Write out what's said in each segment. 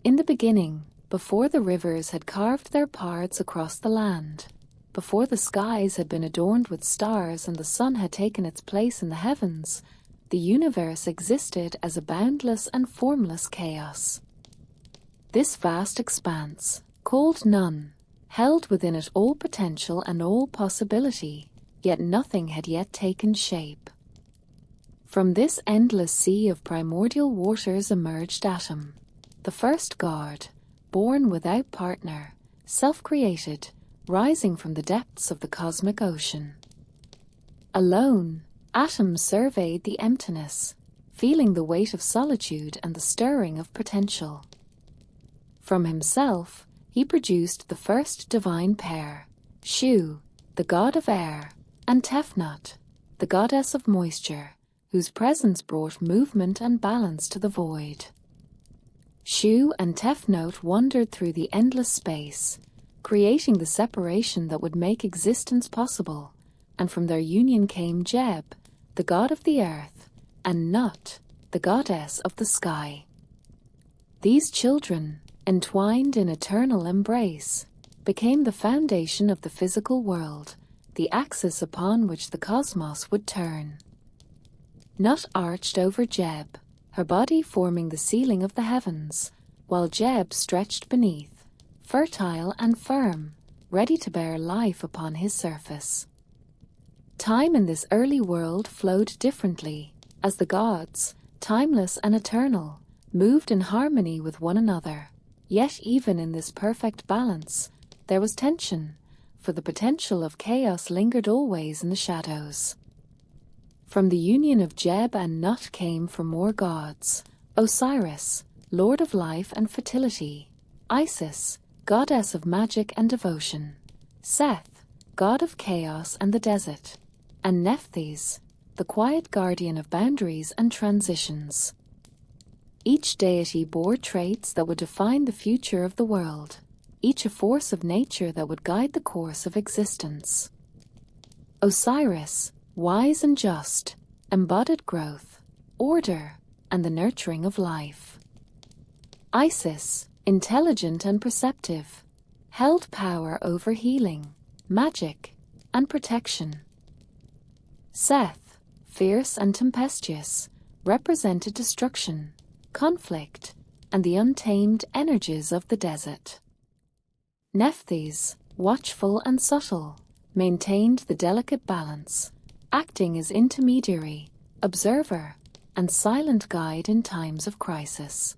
In the beginning, before the rivers had carved their paths across the land, before the skies had been adorned with stars and the sun had taken its place in the heavens, the universe existed as a boundless and formless chaos. This vast expanse, called none, held within it all potential and all possibility, yet nothing had yet taken shape. From this endless sea of primordial waters emerged Atom, the first god, born without partner, self-created, rising from the depths of the cosmic ocean. Alone, Atom surveyed the emptiness, feeling the weight of solitude and the stirring of potential. From himself, he produced the first divine pair, Shu, the god of air, and Tefnut, the goddess of moisture, whose presence brought movement and balance to the void. Shu and Tefnut wandered through the endless space, creating the separation that would make existence possible, and from their union came Jeb, the god of the earth, and Nut, the goddess of the sky. These children, entwined in eternal embrace, became the foundation of the physical world, the axis upon which the cosmos would turn. Nut arched over Jeb, her body forming the ceiling of the heavens, while Jeb stretched beneath, fertile and firm, ready to bear life upon his surface. Time in this early world flowed differently, as the gods, timeless and eternal, moved in harmony with one another. Yet even in this perfect balance, there was tension, for the potential of chaos lingered always in the shadows. From the union of Jeb and Nut came for more gods: Osiris, lord of life and fertility; Isis, goddess of magic and devotion; Seth, god of chaos and the desert; and Nephthys, the quiet guardian of boundaries and transitions. Each deity bore traits that would define the future of the world, each a force of nature that would guide the course of existence. Osiris, wise and just, embodied growth, order, and the nurturing of life. Isis, intelligent and perceptive, held power over healing, magic, and protection. Seth, fierce and tempestuous, represented destruction, conflict, and the untamed energies of the desert. Nephthys, watchful and subtle, maintained the delicate balance, acting as intermediary, observer, and silent guide in times of crisis.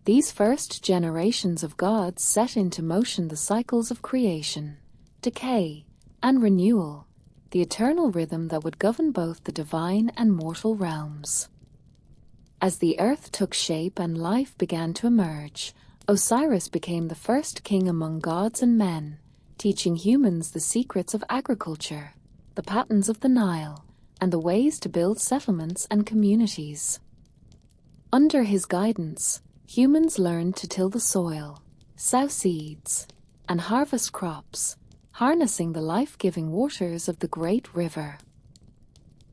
These first generations of gods set into motion the cycles of creation, decay, and renewal, the eternal rhythm that would govern both the divine and mortal realms. As the earth took shape and life began to emerge, Osiris became the first king among gods and men, teaching humans the secrets of agriculture, the patterns of the Nile, and the ways to build settlements and communities. Under his guidance, humans learned to till the soil, sow seeds, and harvest crops, harnessing the life-giving waters of the great river.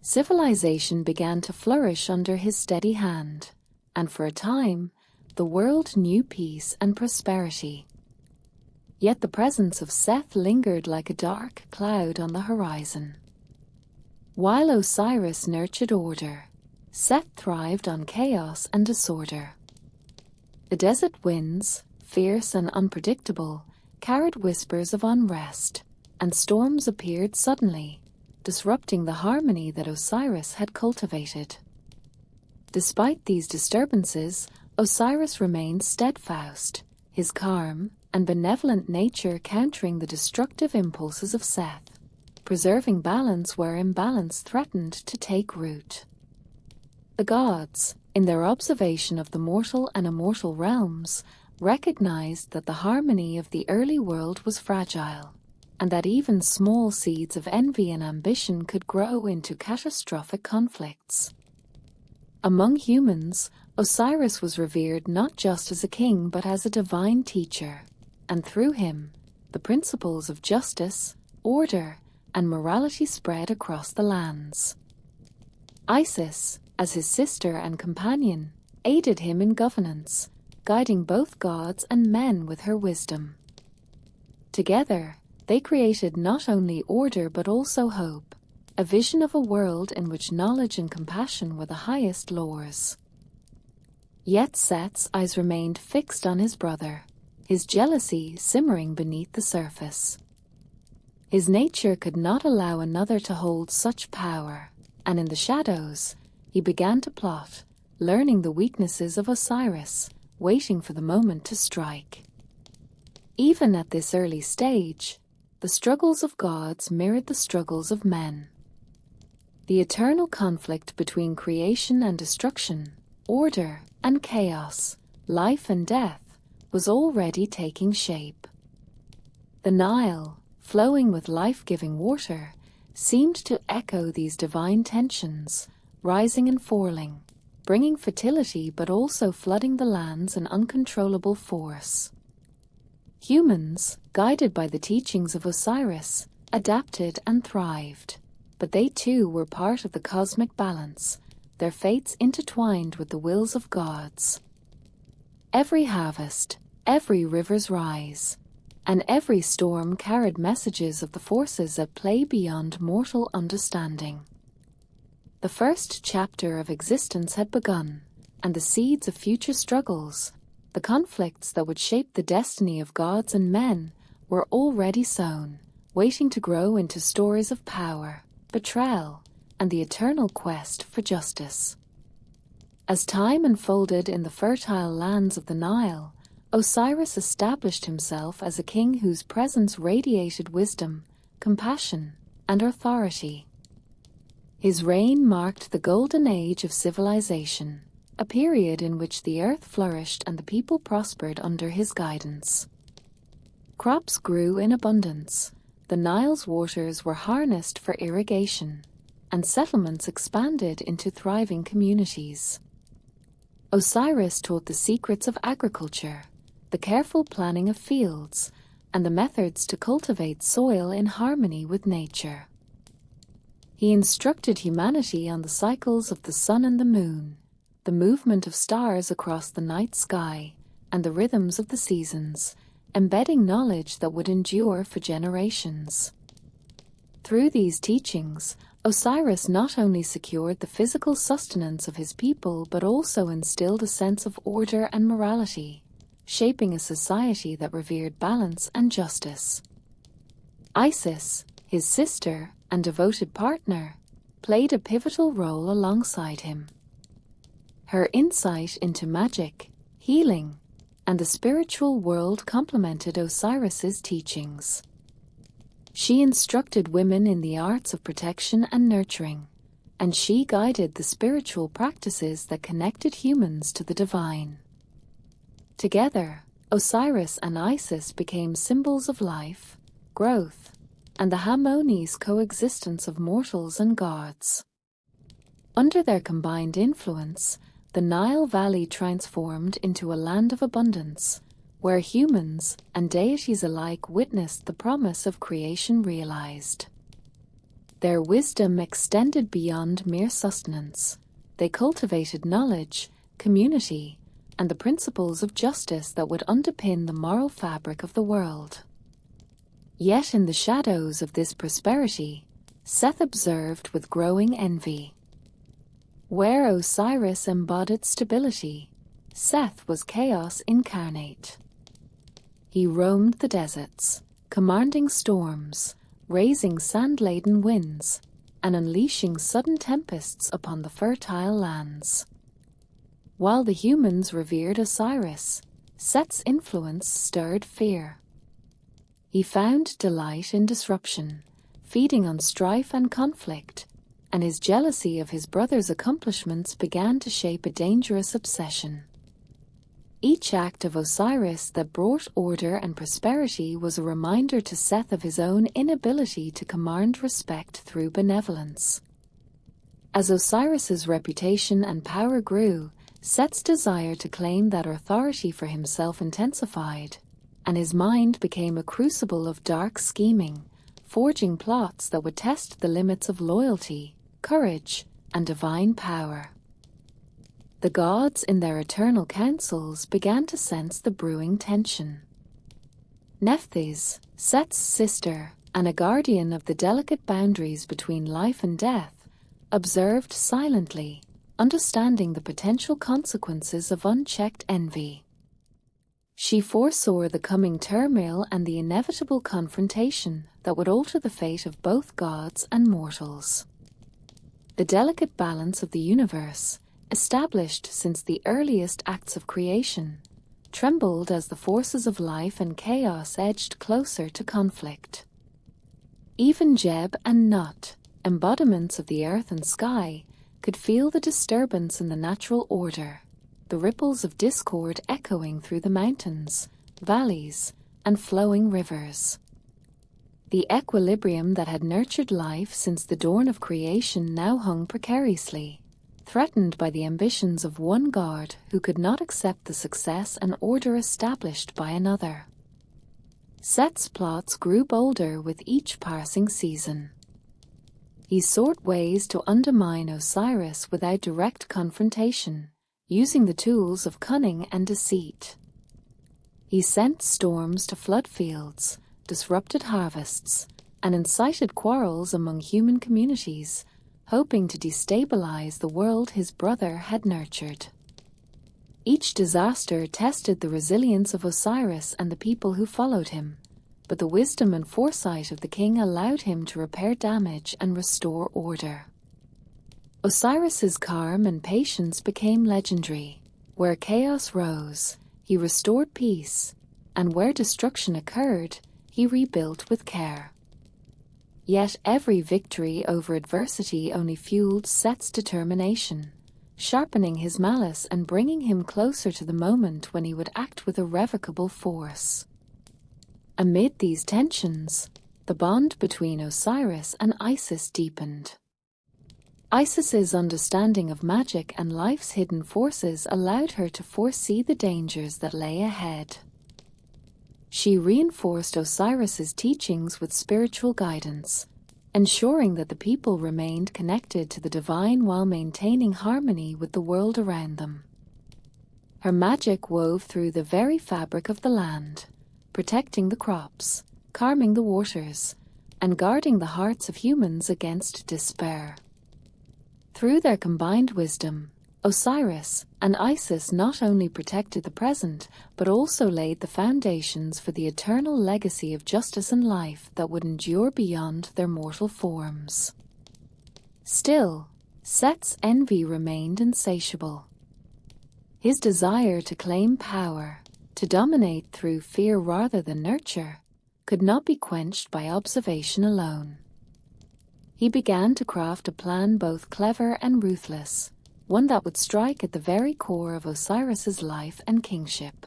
Civilization began to flourish under his steady hand, and for a time, the world knew peace and prosperity. Yet the presence of Seth lingered like a dark cloud on the horizon. While Osiris nurtured order, Seth thrived on chaos and disorder. The desert winds, fierce and unpredictable, carried whispers of unrest, and storms appeared suddenly, disrupting the harmony that Osiris had cultivated. Despite these disturbances, Osiris remained steadfast, his calm and benevolent nature countering the destructive impulses of Seth, preserving balance where imbalance threatened to take root. The gods, in their observation of the mortal and immortal realms, recognized that the harmony of the early world was fragile, and that even small seeds of envy and ambition could grow into catastrophic conflicts. Among humans, Osiris was revered not just as a king but as a divine teacher, and through him, the principles of justice, order, and morality spread across the lands. Isis, as his sister and companion, aided him in governance, guiding both gods and men with her wisdom. Together, they created not only order but also hope, a vision of a world in which knowledge and compassion were the highest laws. Yet Seth's eyes remained fixed on his brother, his jealousy simmering beneath the surface. His nature could not allow another to hold such power, and in the shadows, he began to plot, learning the weaknesses of Osiris, waiting for the moment to strike. Even at this early stage, the struggles of gods mirrored the struggles of men. The eternal conflict between creation and destruction, order and chaos, life and death, was already taking shape. The Nile, flowing with life-giving water, seemed to echo these divine tensions, rising and falling, bringing fertility but also flooding the lands in uncontrollable force. Humans, guided by the teachings of Osiris, adapted and thrived, but they too were part of the cosmic balance, their fates intertwined with the wills of gods. Every harvest, every river's rise, and every storm carried messages of the forces at play beyond mortal understanding. The first chapter of existence had begun, and the seeds of future struggles, the conflicts that would shape the destiny of gods and men, were already sown, waiting to grow into stories of power, betrayal, and the eternal quest for justice. As time unfolded in the fertile lands of the Nile, Osiris established himself as a king whose presence radiated wisdom, compassion, and authority. His reign marked the golden age of civilization, a period in which the earth flourished and the people prospered under his guidance. Crops grew in abundance, the Nile's waters were harnessed for irrigation, and settlements expanded into thriving communities. Osiris taught the secrets of agriculture, the careful planning of fields, and the methods to cultivate soil in harmony with nature. He instructed humanity on the cycles of the sun and the moon, the movement of stars across the night sky, and the rhythms of the seasons, embedding knowledge that would endure for generations. Through these teachings, Osiris not only secured the physical sustenance of his people but also instilled a sense of order and morality, shaping a society that revered balance and justice. Isis, his sister and devoted partner, played a pivotal role alongside him. Her insight into magic, healing, and the spiritual world complemented Osiris's teachings. She instructed women in the arts of protection and nurturing, and she guided the spiritual practices that connected humans to the divine. Together, Osiris and Isis became symbols of life, growth, and the harmonious coexistence of mortals and gods. Under their combined influence, the Nile Valley transformed into a land of abundance, where humans and deities alike witnessed the promise of creation realized. Their wisdom extended beyond mere sustenance. They cultivated knowledge, community, and the principles of justice that would underpin the moral fabric of the world. Yet in the shadows of this prosperity, Seth observed with growing envy. Where Osiris embodied stability, Seth was chaos incarnate. He roamed the deserts, commanding storms, raising sand-laden winds, and unleashing sudden tempests upon the fertile lands. While the humans revered Osiris, Seth's influence stirred fear. He found delight in disruption, feeding on strife and conflict, and his jealousy of his brother's accomplishments began to shape a dangerous obsession. Each act of Osiris that brought order and prosperity was a reminder to Seth of his own inability to command respect through benevolence. As Osiris's reputation and power grew, Seth's desire to claim that authority for himself intensified, and his mind became a crucible of dark scheming, forging plots that would test the limits of loyalty, courage, and divine power. The gods in their eternal councils began to sense the brewing tension. Nephthys, Seth's sister, and a guardian of the delicate boundaries between life and death, observed silently, understanding the potential consequences of unchecked envy. She foresaw the coming turmoil and the inevitable confrontation that would alter the fate of both gods and mortals. The delicate balance of the universe, established since the earliest acts of creation, trembled as the forces of life and chaos edged closer to conflict. Even Jeb and Nut, embodiments of the earth and sky, could feel the disturbance in the natural order, the ripples of discord echoing through the mountains, valleys, and flowing rivers. The equilibrium that had nurtured life since the dawn of creation now hung precariously, threatened by the ambitions of one god who could not accept the success and order established by another. Seth's plots grew bolder with each passing season. He sought ways to undermine Osiris without direct confrontation, using the tools of cunning and deceit. He sent storms to flood fields, disrupted harvests, and incited quarrels among human communities, hoping to destabilize the world his brother had nurtured. Each disaster tested the resilience of Osiris and the people who followed him, but the wisdom and foresight of the king allowed him to repair damage and restore order. Osiris's calm and patience became legendary. Where chaos rose, he restored peace, and where destruction occurred, he rebuilt with care. Yet every victory over adversity only fueled Seth's determination, sharpening his malice and bringing him closer to the moment when he would act with irrevocable force. Amid these tensions, the bond between Osiris and Isis deepened. Isis's understanding of magic and life's hidden forces allowed her to foresee the dangers that lay ahead. She reinforced Osiris's teachings with spiritual guidance, ensuring that the people remained connected to the divine while maintaining harmony with the world around them. Her magic wove through the very fabric of the land, protecting the crops, calming the waters, and guarding the hearts of humans against despair. Through their combined wisdom, Osiris and Isis not only protected the present, but also laid the foundations for the eternal legacy of justice and life that would endure beyond their mortal forms. Still, Seth's envy remained insatiable. His desire to claim power, to dominate through fear rather than nurture, could not be quenched by observation alone. He began to craft a plan both clever and ruthless, one that would strike at the very core of Osiris's life and kingship.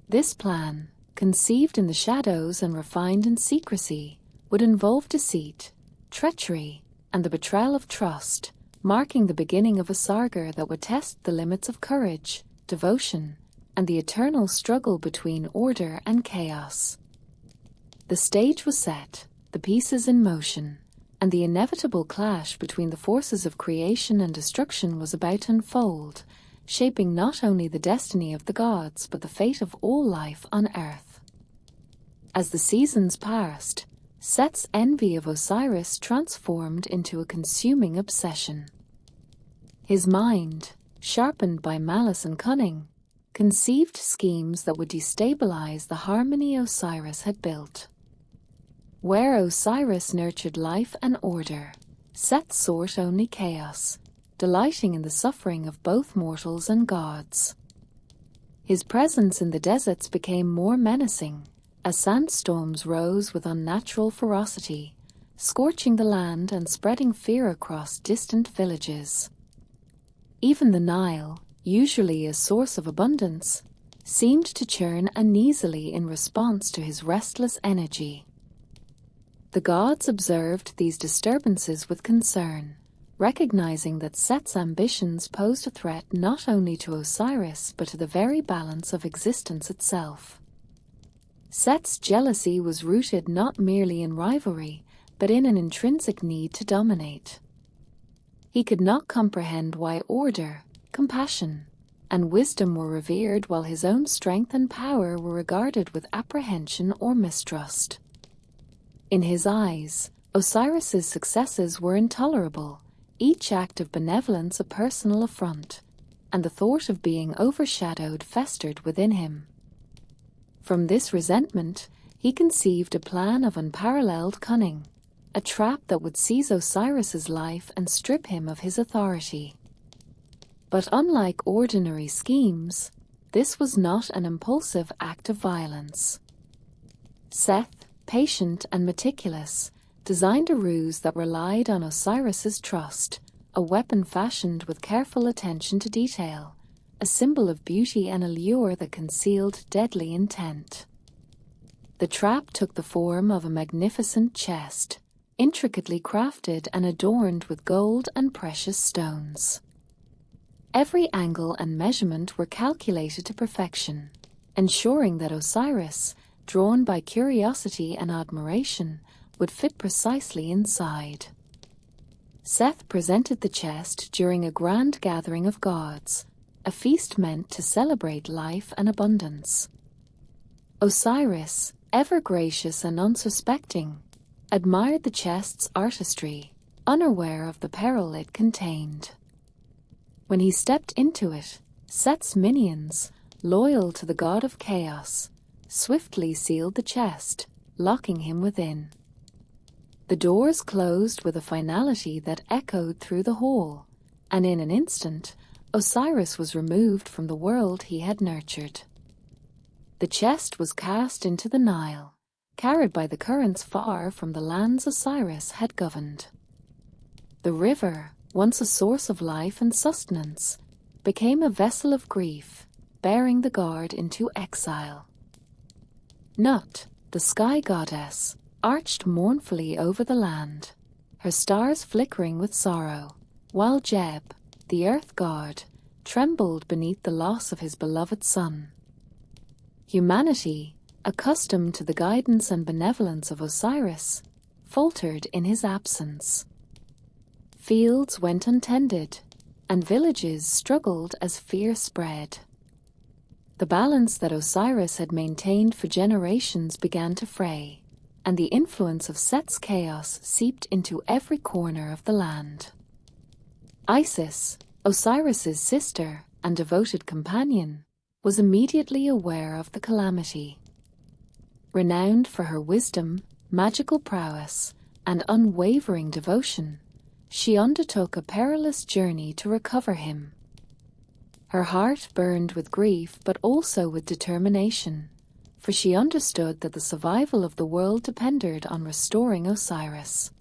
This plan, conceived in the shadows and refined in secrecy, would involve deceit, treachery, and the betrayal of trust, marking the beginning of a saga that would test the limits of courage, devotion, and the eternal struggle between order and chaos. The stage was set, the pieces in motion, and the inevitable clash between the forces of creation and destruction was about to unfold, shaping not only the destiny of the gods but the fate of all life on earth. As the seasons passed, Seth's envy of Osiris transformed into a consuming obsession. His mind, sharpened by malice and cunning, conceived schemes that would destabilize the harmony Osiris had built. Where Osiris nurtured life and order, Seth sought only chaos, delighting in the suffering of both mortals and gods. His presence in the deserts became more menacing, as sandstorms rose with unnatural ferocity, scorching the land and spreading fear across distant villages. Even the Nile, usually a source of abundance, seemed to churn uneasily in response to his restless energy. The gods observed these disturbances with concern, recognizing that Seth's ambitions posed a threat not only to Osiris but to the very balance of existence itself. Seth's jealousy was rooted not merely in rivalry, but in an intrinsic need to dominate. He could not comprehend why order, compassion, and wisdom were revered while his own strength and power were regarded with apprehension or mistrust. In his eyes, Osiris's successes were intolerable, each act of benevolence a personal affront, and the thought of being overshadowed festered within him. From this resentment, he conceived a plan of unparalleled cunning, a trap that would seize Osiris's life and strip him of his authority. But unlike ordinary schemes, this was not an impulsive act of violence. Seth, patient and meticulous, designed a ruse that relied on Osiris's trust, a weapon fashioned with careful attention to detail, a symbol of beauty and allure that concealed deadly intent. The trap took the form of a magnificent chest, intricately crafted and adorned with gold and precious stones. Every angle and measurement were calculated to perfection, ensuring that Osiris, drawn by curiosity and admiration, would fit precisely inside. Seth presented the chest during a grand gathering of gods, a feast meant to celebrate life and abundance. Osiris, ever gracious and unsuspecting, admired the chest's artistry, unaware of the peril it contained. When he stepped into it, Seth's minions, loyal to the god of chaos, swiftly sealed the chest, locking him within. The doors closed with a finality that echoed through the hall, and in an instant, Osiris was removed from the world he had nurtured. The chest was cast into the Nile, carried by the currents far from the lands Osiris had governed. The river, once a source of life and sustenance, became a vessel of grief, bearing the god into exile. Nut, the sky goddess, arched mournfully over the land, her stars flickering with sorrow, while Jeb, the earth god, trembled beneath the loss of his beloved son. Humanity, accustomed to the guidance and benevolence of Osiris, faltered in his absence. Fields went untended, and villages struggled as fear spread. The balance that Osiris had maintained for generations began to fray, and the influence of Seth's chaos seeped into every corner of the land. Isis, Osiris's sister and devoted companion, was immediately aware of the calamity. Renowned for her wisdom, magical prowess, and unwavering devotion, she undertook a perilous journey to recover him. Her heart burned with grief but also with determination, for she understood that the survival of the world depended on restoring Osiris.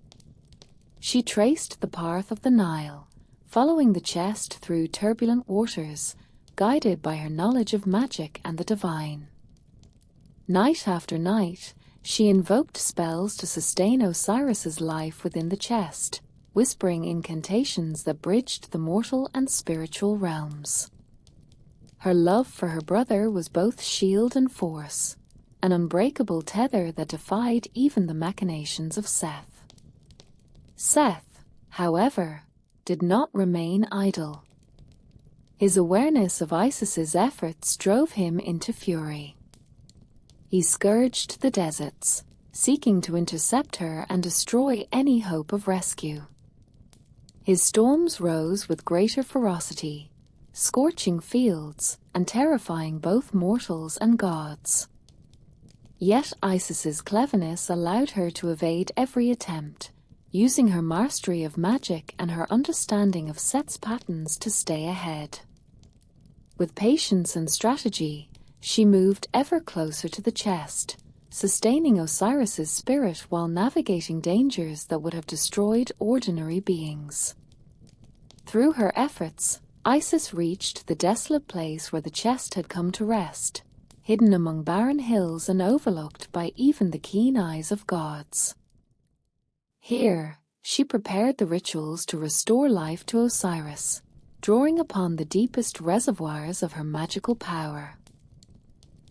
She traced the path of the Nile, following the chest through turbulent waters, guided by her knowledge of magic and the divine. Night after night, she invoked spells to sustain Osiris's life within the chest, whispering incantations that bridged the mortal and spiritual realms. Her love for her brother was both shield and force, an unbreakable tether that defied even the machinations of Seth. Seth, however, did not remain idle. His awareness of Isis's efforts drove him into fury. He scourged the deserts, seeking to intercept her and destroy any hope of rescue. His storms rose with greater ferocity, scorching fields and terrifying both mortals and gods. Yet Isis's cleverness allowed her to evade every attempt, using her mastery of magic and her understanding of Seth's patterns to stay ahead. With patience and strategy, she moved ever closer to the chest, sustaining Osiris's spirit while navigating dangers that would have destroyed ordinary beings. Through her efforts, Isis reached the desolate place where the chest had come to rest, hidden among barren hills and overlooked by even the keen eyes of gods. Here, she prepared the rituals to restore life to Osiris, drawing upon the deepest reservoirs of her magical power.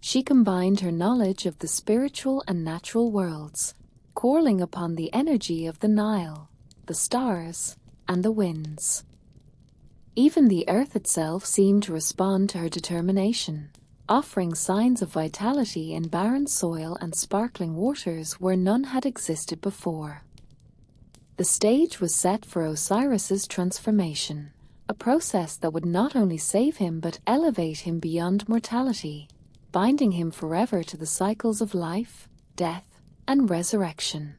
She combined her knowledge of the spiritual and natural worlds, calling upon the energy of the Nile, the stars, and the winds. Even the earth itself seemed to respond to her determination, offering signs of vitality in barren soil and sparkling waters where none had existed before. The stage was set for Osiris's transformation, a process that would not only save him but elevate him beyond mortality, binding him forever to the cycles of life, death, and resurrection.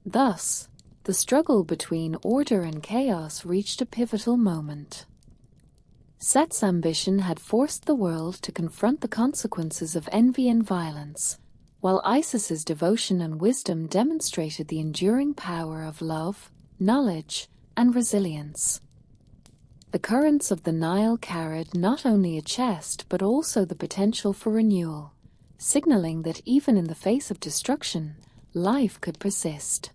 Thus, the struggle between order and chaos reached a pivotal moment. Seth's ambition had forced the world to confront the consequences of envy and violence, while Isis's devotion and wisdom demonstrated the enduring power of love, knowledge, and resilience. The currents of the Nile carried not only a chest but also the potential for renewal, signaling that even in the face of destruction, life could persist.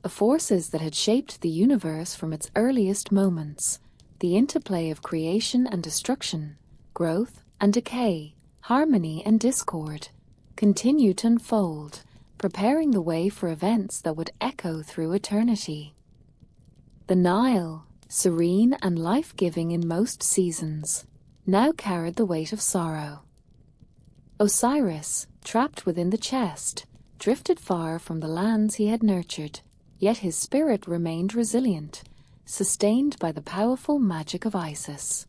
The forces that had shaped the universe from its earliest moments, the interplay of creation and destruction, growth and decay, harmony and discord, continued to unfold, preparing the way for events that would echo through eternity. The Nile, serene and life-giving in most seasons, now carried the weight of sorrow. Osiris, trapped within the chest, drifted far from the lands he had nurtured, yet his spirit remained resilient, sustained by the powerful magic of Isis.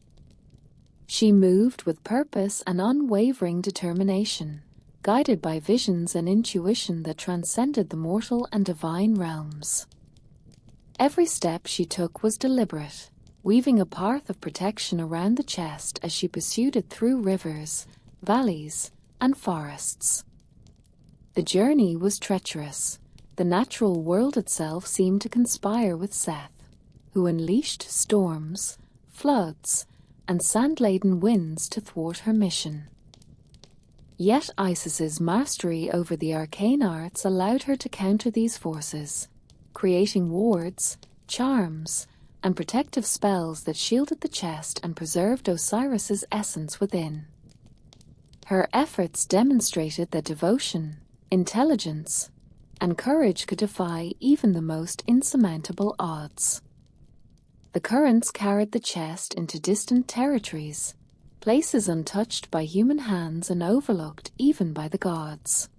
She moved with purpose and unwavering determination, guided by visions and intuition that transcended the mortal and divine realms. Every step she took was deliberate, weaving a path of protection around the chest as she pursued it through rivers, valleys, and forests. The journey was treacherous. The natural world itself seemed to conspire with Seth, who unleashed storms, floods, and sand-laden winds to thwart her mission. Yet Isis's mastery over the arcane arts allowed her to counter these forces, creating wards, charms, and protective spells that shielded the chest and preserved Osiris's essence within. Her efforts demonstrated that devotion, intelligence, and courage could defy even the most insurmountable odds. The currents carried the chest into distant territories, places untouched by human hands and overlooked even by the gods.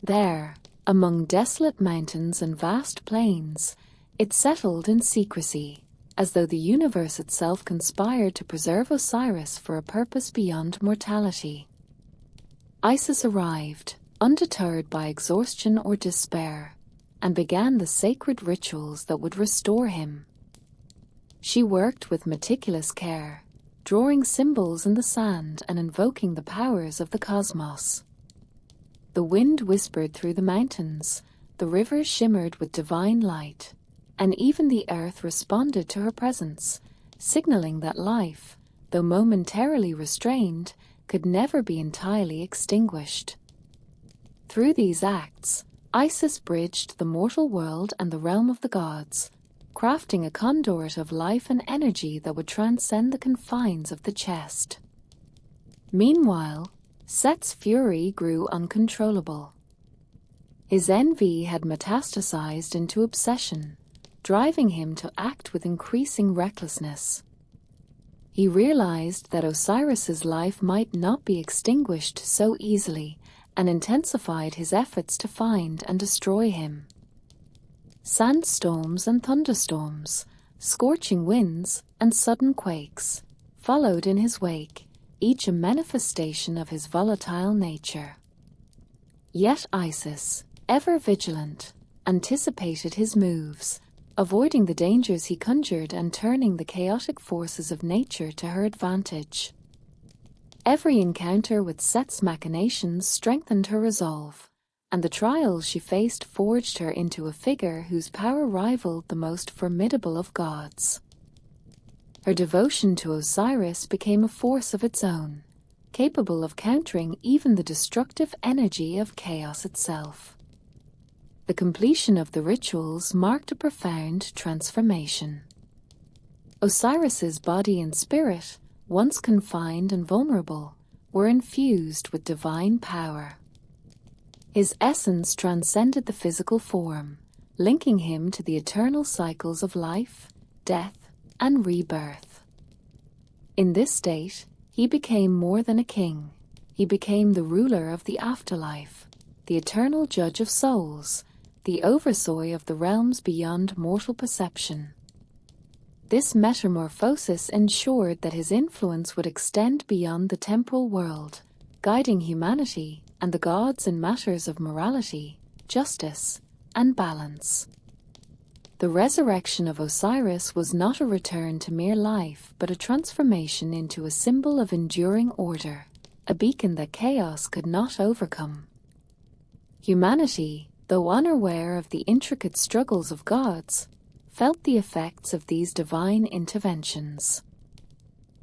There, among desolate mountains and vast plains, it settled in secrecy, as though the universe itself conspired to preserve Osiris for a purpose beyond mortality. Isis arrived, undeterred by exhaustion or despair, and began the sacred rituals that would restore him. She worked with meticulous care, drawing symbols in the sand and invoking the powers of the cosmos. The wind whispered through the mountains, the rivers shimmered with divine light, and even the earth responded to her presence, signaling that life, though momentarily restrained, could never be entirely extinguished. Through these acts, Isis bridged the mortal world and the realm of the gods, crafting a conduit of life and energy that would transcend the confines of the chest. Meanwhile, Seth's fury grew uncontrollable. His envy had metastasized into obsession, driving him to act with increasing recklessness. He realized that Osiris's life might not be extinguished so easily, and intensified his efforts to find and destroy him. Sandstorms and thunderstorms, scorching winds and sudden quakes, followed in his wake, each a manifestation of his volatile nature. Yet Isis, ever vigilant, anticipated his moves, avoiding the dangers he conjured and turning the chaotic forces of nature to her advantage. Every encounter with Seth's machinations strengthened her resolve, and the trials she faced forged her into a figure whose power rivaled the most formidable of gods. Her devotion to Osiris became a force of its own, capable of countering even the destructive energy of chaos itself. The completion of the rituals marked a profound transformation. Osiris's body and spirit, once confined and vulnerable, were infused with divine power. His essence transcended the physical form, linking him to the eternal cycles of life, death, and rebirth. In this state, he became more than a king. He became the ruler of the afterlife, the eternal judge of souls, the overseer of the realms beyond mortal perception. This metamorphosis ensured that his influence would extend beyond the temporal world, guiding humanity and the gods in matters of morality, justice, and balance. The resurrection of Osiris was not a return to mere life, but a transformation into a symbol of enduring order, a beacon that chaos could not overcome. Humanity, though unaware of the intricate struggles of gods, felt the effects of these divine interventions.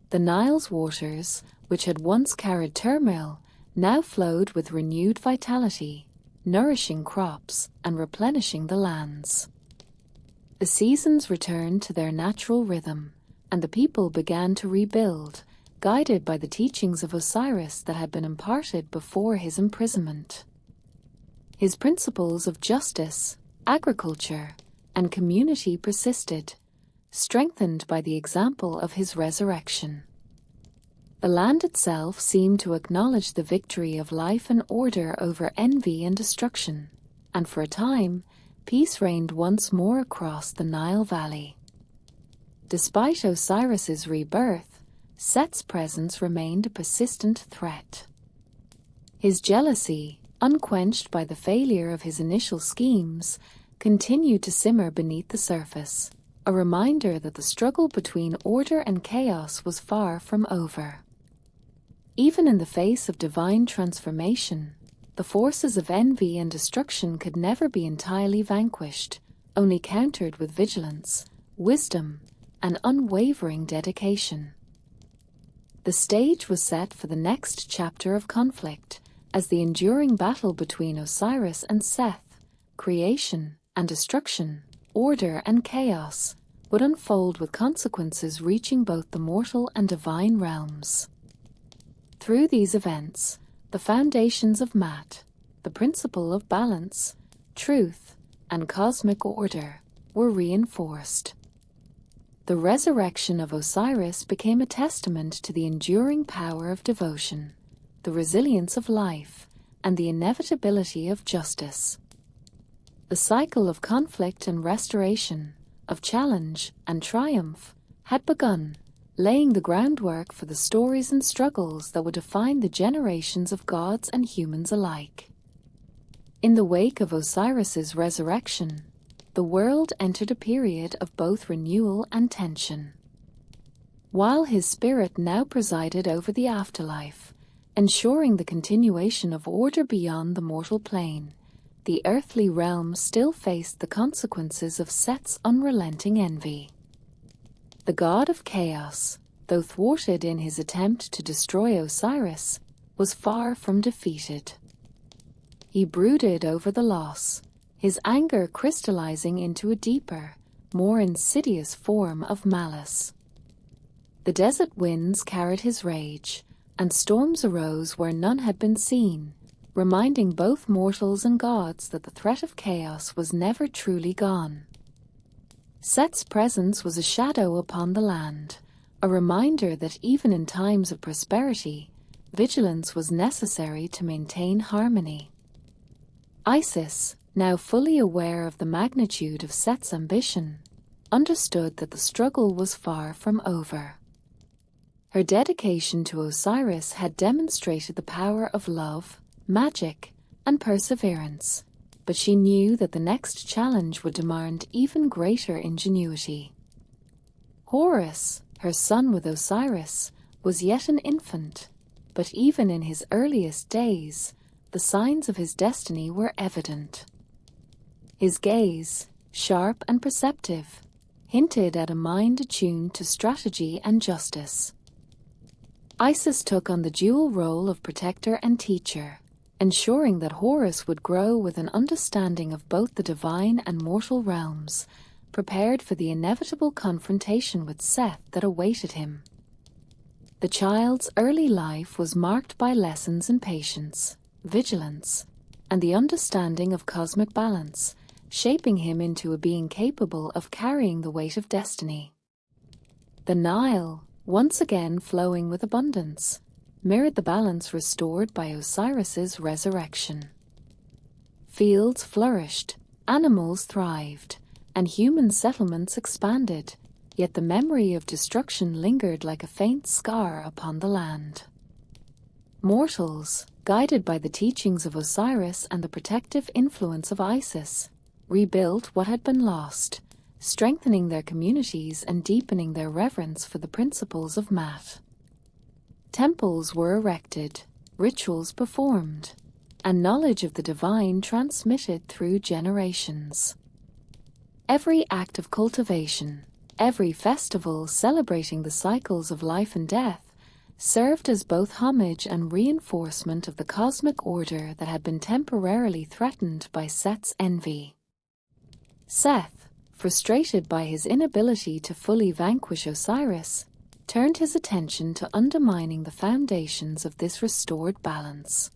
The Nile's waters, which had once carried turmoil, now flowed with renewed vitality, nourishing crops and replenishing the lands. The seasons returned to their natural rhythm, and the people began to rebuild, guided by the teachings of Osiris that had been imparted before his imprisonment. His principles of justice, agriculture, and community persisted, strengthened by the example of his resurrection. The land itself seemed to acknowledge the victory of life and order over envy and destruction, and for a time, peace reigned once more across the Nile Valley. Despite Osiris's rebirth, Seth's presence remained a persistent threat. His jealousy, unquenched by the failure of his initial schemes, continued to simmer beneath the surface, a reminder that the struggle between order and chaos was far from over. Even in the face of divine transformation, the forces of envy and destruction could never be entirely vanquished, only countered with vigilance, wisdom, and unwavering dedication. The stage was set for the next chapter of conflict, as the enduring battle between Osiris and Seth, creation and destruction, order and chaos, would unfold with consequences reaching both the mortal and divine realms. Through these events, the foundations of Mat, the principle of balance, truth, and cosmic order, were reinforced. The resurrection of Osiris became a testament to the enduring power of devotion, the resilience of life, and the inevitability of justice. The cycle of conflict and restoration, of challenge and triumph, had begun, laying the groundwork for the stories and struggles that would define the generations of gods and humans alike. In the wake of Osiris's resurrection, the world entered a period of both renewal and tension. While his spirit now presided over the afterlife, ensuring the continuation of order beyond the mortal plane, the earthly realm still faced the consequences of Seth's unrelenting envy. The god of chaos, though thwarted in his attempt to destroy Osiris, was far from defeated. He brooded over the loss, his anger crystallizing into a deeper, more insidious form of malice. The desert winds carried his rage, and storms arose where none had been seen, reminding both mortals and gods that the threat of chaos was never truly gone. Seth's presence was a shadow upon the land, a reminder that even in times of prosperity, vigilance was necessary to maintain harmony. Isis, now fully aware of the magnitude of Seth's ambition, understood that the struggle was far from over. Her dedication to Osiris had demonstrated the power of love, magic, and perseverance, but she knew that the next challenge would demand even greater ingenuity. Horus, her son with Osiris, was yet an infant, but even in his earliest days, the signs of his destiny were evident. His gaze, sharp and perceptive, hinted at a mind attuned to strategy and justice. Isis took on the dual role of protector and teacher, ensuring that Horus would grow with an understanding of both the divine and mortal realms, prepared for the inevitable confrontation with Seth that awaited him. The child's early life was marked by lessons in patience, vigilance, and the understanding of cosmic balance, shaping him into a being capable of carrying the weight of destiny. The Nile, once again flowing with abundance, mirrored the balance restored by Osiris's resurrection. Fields flourished, animals thrived, and human settlements expanded, yet the memory of destruction lingered like a faint scar upon the land. Mortals, guided by the teachings of Osiris and the protective influence of Isis, rebuilt what had been lost, strengthening their communities and deepening their reverence for the principles of Math. Temples were erected, rituals performed, and knowledge of the divine transmitted through generations. Every act of cultivation, every festival celebrating the cycles of life and death, served as both homage and reinforcement of the cosmic order that had been temporarily threatened by Seth's envy. Seth, frustrated by his inability to fully vanquish Osiris, turned his attention to undermining the foundations of this restored balance.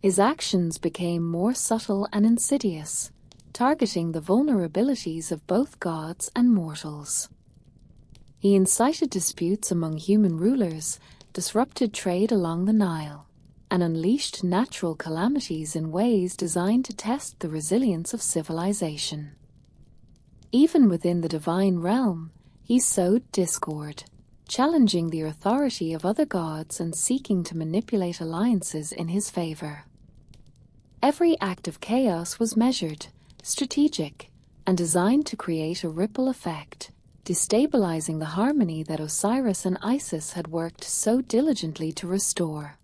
His actions became more subtle and insidious, targeting the vulnerabilities of both gods and mortals. He incited disputes among human rulers, disrupted trade along the Nile, and unleashed natural calamities in ways designed to test the resilience of civilization. Even within the divine realm, he sowed discord, challenging the authority of other gods and seeking to manipulate alliances in his favor. Every act of chaos was measured, strategic, and designed to create a ripple effect, destabilizing the harmony that Osiris and Isis had worked so diligently to restore.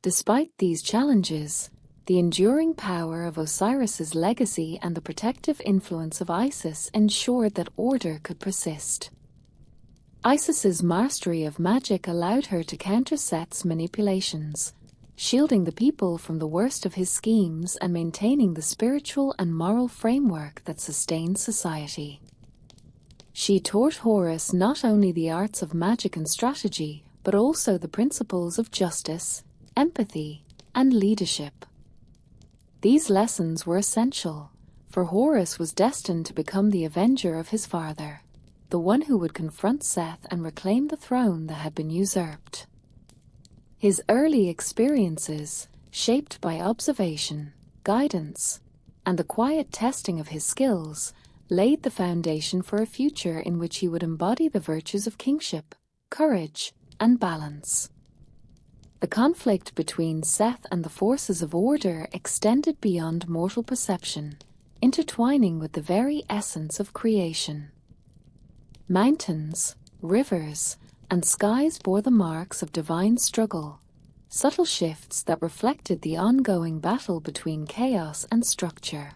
Despite these challenges, the enduring power of Osiris's legacy and the protective influence of Isis ensured that order could persist. Isis's mastery of magic allowed her to counter Seth's manipulations, shielding the people from the worst of his schemes and maintaining the spiritual and moral framework that sustained society. She taught Horus not only the arts of magic and strategy, but also the principles of justice, empathy, and leadership. These lessons were essential, for Horus was destined to become the avenger of his father, the one who would confront Seth and reclaim the throne that had been usurped. His early experiences, shaped by observation, guidance, and the quiet testing of his skills, laid the foundation for a future in which he would embody the virtues of kingship, courage, and balance. The conflict between Seth and the forces of order extended beyond mortal perception, intertwining with the very essence of creation. Mountains, rivers, and skies bore the marks of divine struggle, subtle shifts that reflected the ongoing battle between chaos and structure.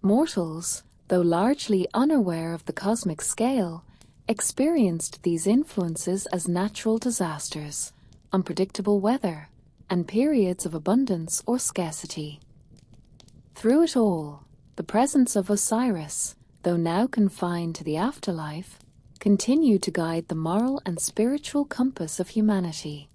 Mortals, though largely unaware of the cosmic scale, experienced these influences as natural disasters, unpredictable weather, and periods of abundance or scarcity. Through it all, the presence of Osiris, though now confined to the afterlife, continued to guide the moral and spiritual compass of humanity.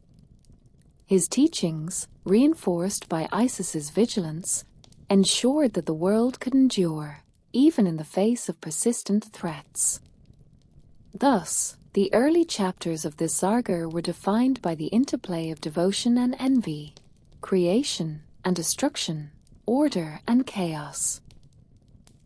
His teachings, reinforced by Isis's vigilance, ensured that the world could endure, even in the face of persistent threats. Thus, the early chapters of this saga were defined by the interplay of devotion and envy, creation and destruction, order and chaos.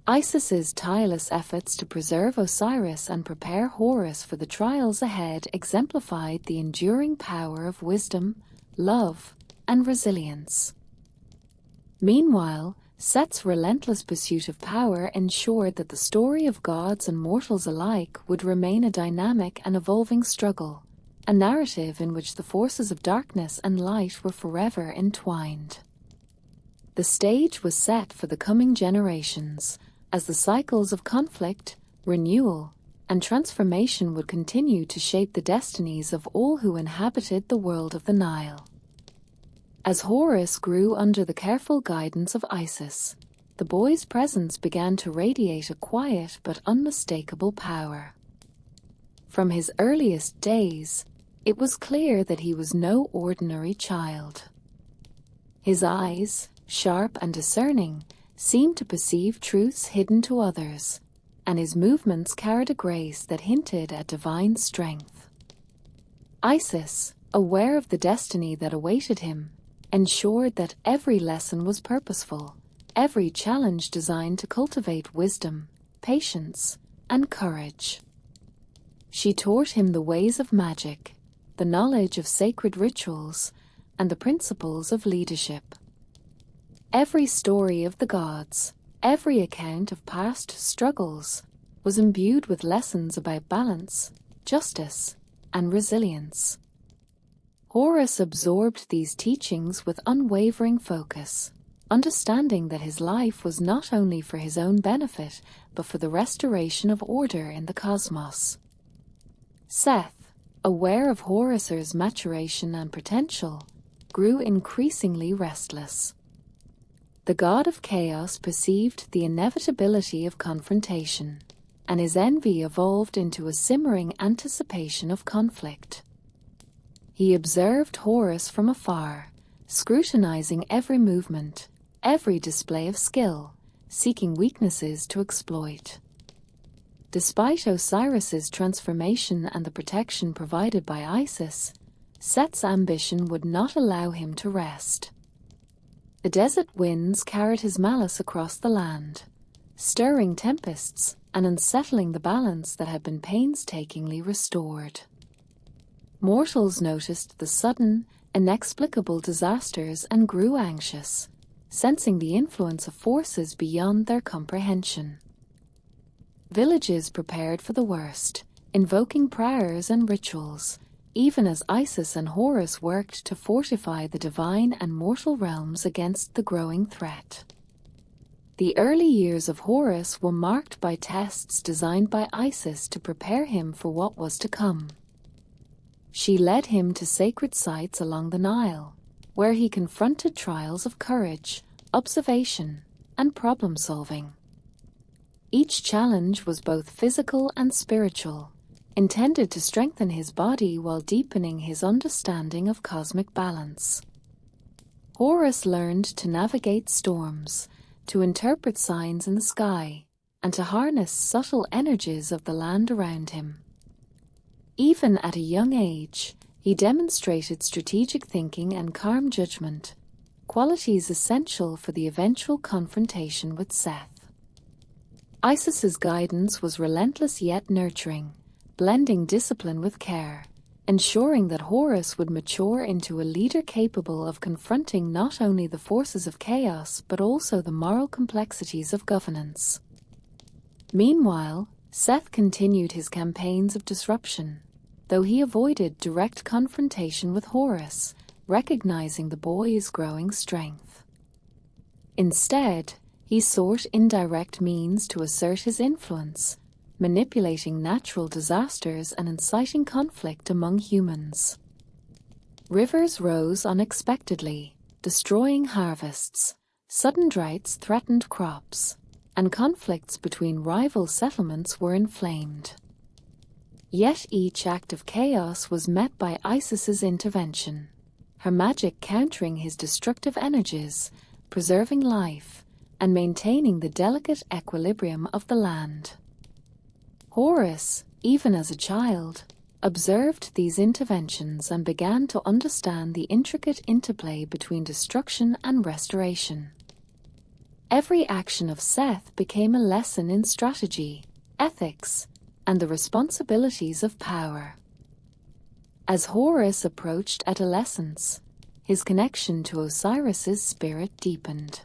Isis's tireless efforts to preserve Osiris and prepare Horus for the trials ahead exemplified the enduring power of wisdom, love, and resilience. Meanwhile, Seth's relentless pursuit of power ensured that the story of gods and mortals alike would remain a dynamic and evolving struggle, a narrative in which the forces of darkness and light were forever entwined. The stage was set for the coming generations, as the cycles of conflict, renewal, and transformation would continue to shape the destinies of all who inhabited the world of the Nile. As Horus grew under the careful guidance of Isis, the boy's presence began to radiate a quiet but unmistakable power. From his earliest days, it was clear that he was no ordinary child. His eyes, sharp and discerning, seemed to perceive truths hidden to others, and his movements carried a grace that hinted at divine strength. Isis, aware of the destiny that awaited him, ensured that every lesson was purposeful, every challenge designed to cultivate wisdom, patience, and courage. She taught him the ways of magic, the knowledge of sacred rituals, and the principles of leadership. Every story of the gods, every account of past struggles, was imbued with lessons about balance, justice, and resilience. Horus absorbed these teachings with unwavering focus, understanding that his life was not only for his own benefit, but for the restoration of order in the cosmos. Seth, aware of Horus's maturation and potential, grew increasingly restless. The god of chaos perceived the inevitability of confrontation, and his envy evolved into a simmering anticipation of conflict. He observed Horus from afar, scrutinizing every movement, every display of skill, seeking weaknesses to exploit. Despite Osiris's transformation and the protection provided by Isis, Seth's ambition would not allow him to rest. The desert winds carried his malice across the land, stirring tempests and unsettling the balance that had been painstakingly restored. Mortals noticed the sudden, inexplicable disasters and grew anxious, sensing the influence of forces beyond their comprehension. Villages prepared for the worst, invoking prayers and rituals, even as Isis and Horus worked to fortify the divine and mortal realms against the growing threat. The early years of Horus were marked by tests designed by Isis to prepare him for what was to come. She led him to sacred sites along the Nile, where he confronted trials of courage, observation, and problem-solving. Each challenge was both physical and spiritual, intended to strengthen his body while deepening his understanding of cosmic balance. Horus learned to navigate storms, to interpret signs in the sky, and to harness subtle energies of the land around him. Even at a young age, he demonstrated strategic thinking and calm judgment, qualities essential for the eventual confrontation with Seth. Isis's guidance was relentless yet nurturing, blending discipline with care, ensuring that Horus would mature into a leader capable of confronting not only the forces of chaos but also the moral complexities of governance. Meanwhile, Seth continued his campaigns of disruption, though he avoided direct confrontation with Horus, recognizing the boy's growing strength. Instead, he sought indirect means to assert his influence, manipulating natural disasters and inciting conflict among humans. Rivers rose unexpectedly, destroying harvests, sudden droughts threatened crops, and conflicts between rival settlements were inflamed. Yet each act of chaos was met by Isis's intervention, her magic countering his destructive energies, preserving life, and maintaining the delicate equilibrium of the land. Horus, even as a child, observed these interventions and began to understand the intricate interplay between destruction and restoration. Every action of Seth became a lesson in strategy, ethics, and the responsibilities of power. As Horus approached adolescence, his connection to Osiris's spirit deepened.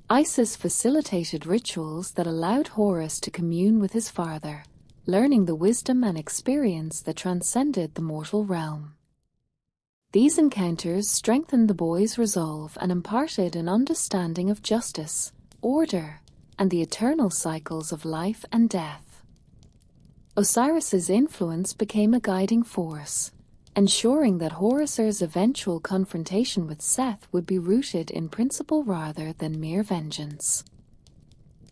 Isis facilitated rituals that allowed Horus to commune with his father, learning the wisdom and experience that transcended the mortal realm. These encounters strengthened the boy's resolve and imparted an understanding of justice, order, and the eternal cycles of life and death. Osiris's influence became a guiding force, ensuring that Horus's eventual confrontation with Seth would be rooted in principle rather than mere vengeance.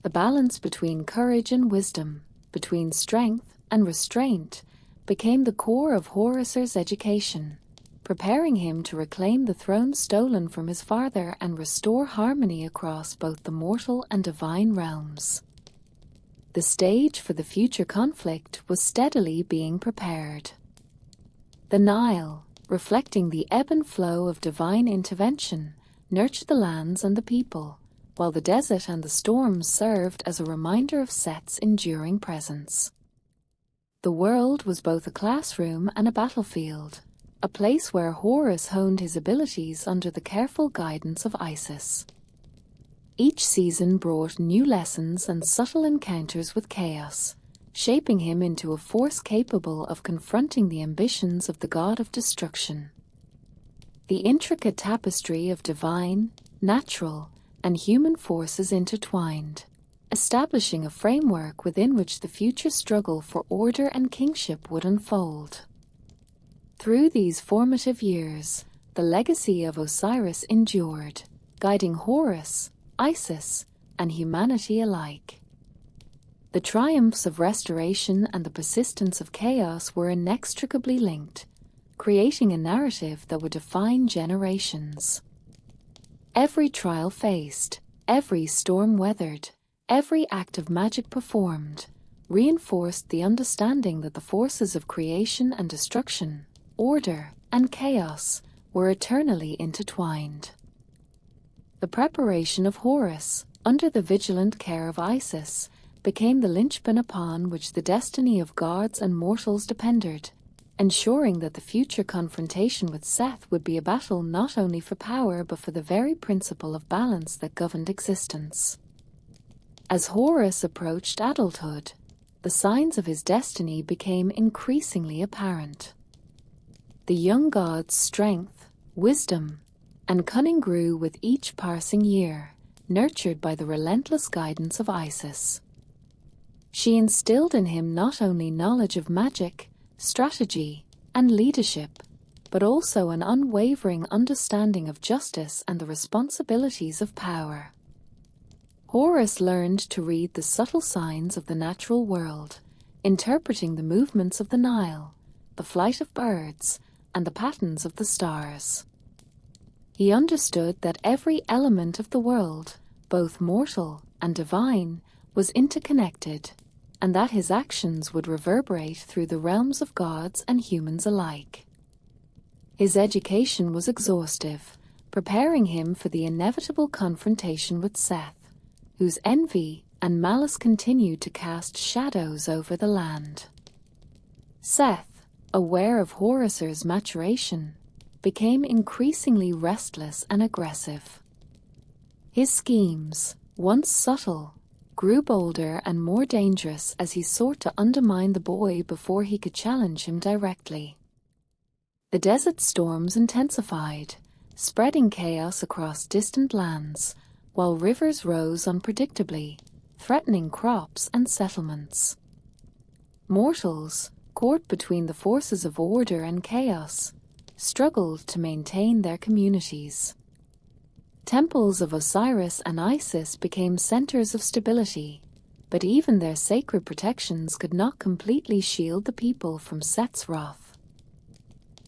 The balance between courage and wisdom, between strength and restraint, became the core of Horus's education, preparing him to reclaim the throne stolen from his father and restore harmony across both the mortal and divine realms. The stage for the future conflict was steadily being prepared. The Nile, reflecting the ebb and flow of divine intervention, nurtured the lands and the people, while the desert and the storms served as a reminder of Seth's enduring presence. The world was both a classroom and a battlefield, a place where Horus honed his abilities under the careful guidance of Isis. Each season brought new lessons and subtle encounters with chaos, shaping him into a force capable of confronting the ambitions of the god of destruction. The intricate tapestry of divine, natural, and human forces intertwined, establishing a framework within which the future struggle for order and kingship would unfold. Through these formative years, the legacy of Osiris endured, guiding Horus, Isis, and humanity alike. The triumphs of restoration and the persistence of chaos were inextricably linked, creating a narrative that would define generations. Every trial faced, every storm weathered, every act of magic performed, reinforced the understanding that the forces of creation and destruction, order, and chaos were eternally intertwined. The preparation of Horus, under the vigilant care of Isis, became the linchpin upon which the destiny of gods and mortals depended, ensuring that the future confrontation with Seth would be a battle not only for power but for the very principle of balance that governed existence. As Horus approached adulthood, the signs of his destiny became increasingly apparent. The young god's strength, wisdom, and cunning grew with each passing year, nurtured by the relentless guidance of Isis. She instilled in him not only knowledge of magic, strategy, and leadership, but also an unwavering understanding of justice and the responsibilities of power. Horus learned to read the subtle signs of the natural world, interpreting the movements of the Nile, the flight of birds, and the patterns of the stars. He understood that every element of the world, both mortal and divine, was interconnected, and that his actions would reverberate through the realms of gods and humans alike. His education was exhaustive, preparing him for the inevitable confrontation with Seth, whose envy and malice continued to cast shadows over the land. Seth, aware of Horus's maturation, became increasingly restless and aggressive. His schemes, once subtle, grew bolder and more dangerous as he sought to undermine the boy before he could challenge him directly. The desert storms intensified, spreading chaos across distant lands, while rivers rose unpredictably, threatening crops and settlements. Mortals, caught between the forces of order and chaos, struggled to maintain their communities. Temples of Osiris and Isis became centers of stability, but even their sacred protections could not completely shield the people from Seth's wrath.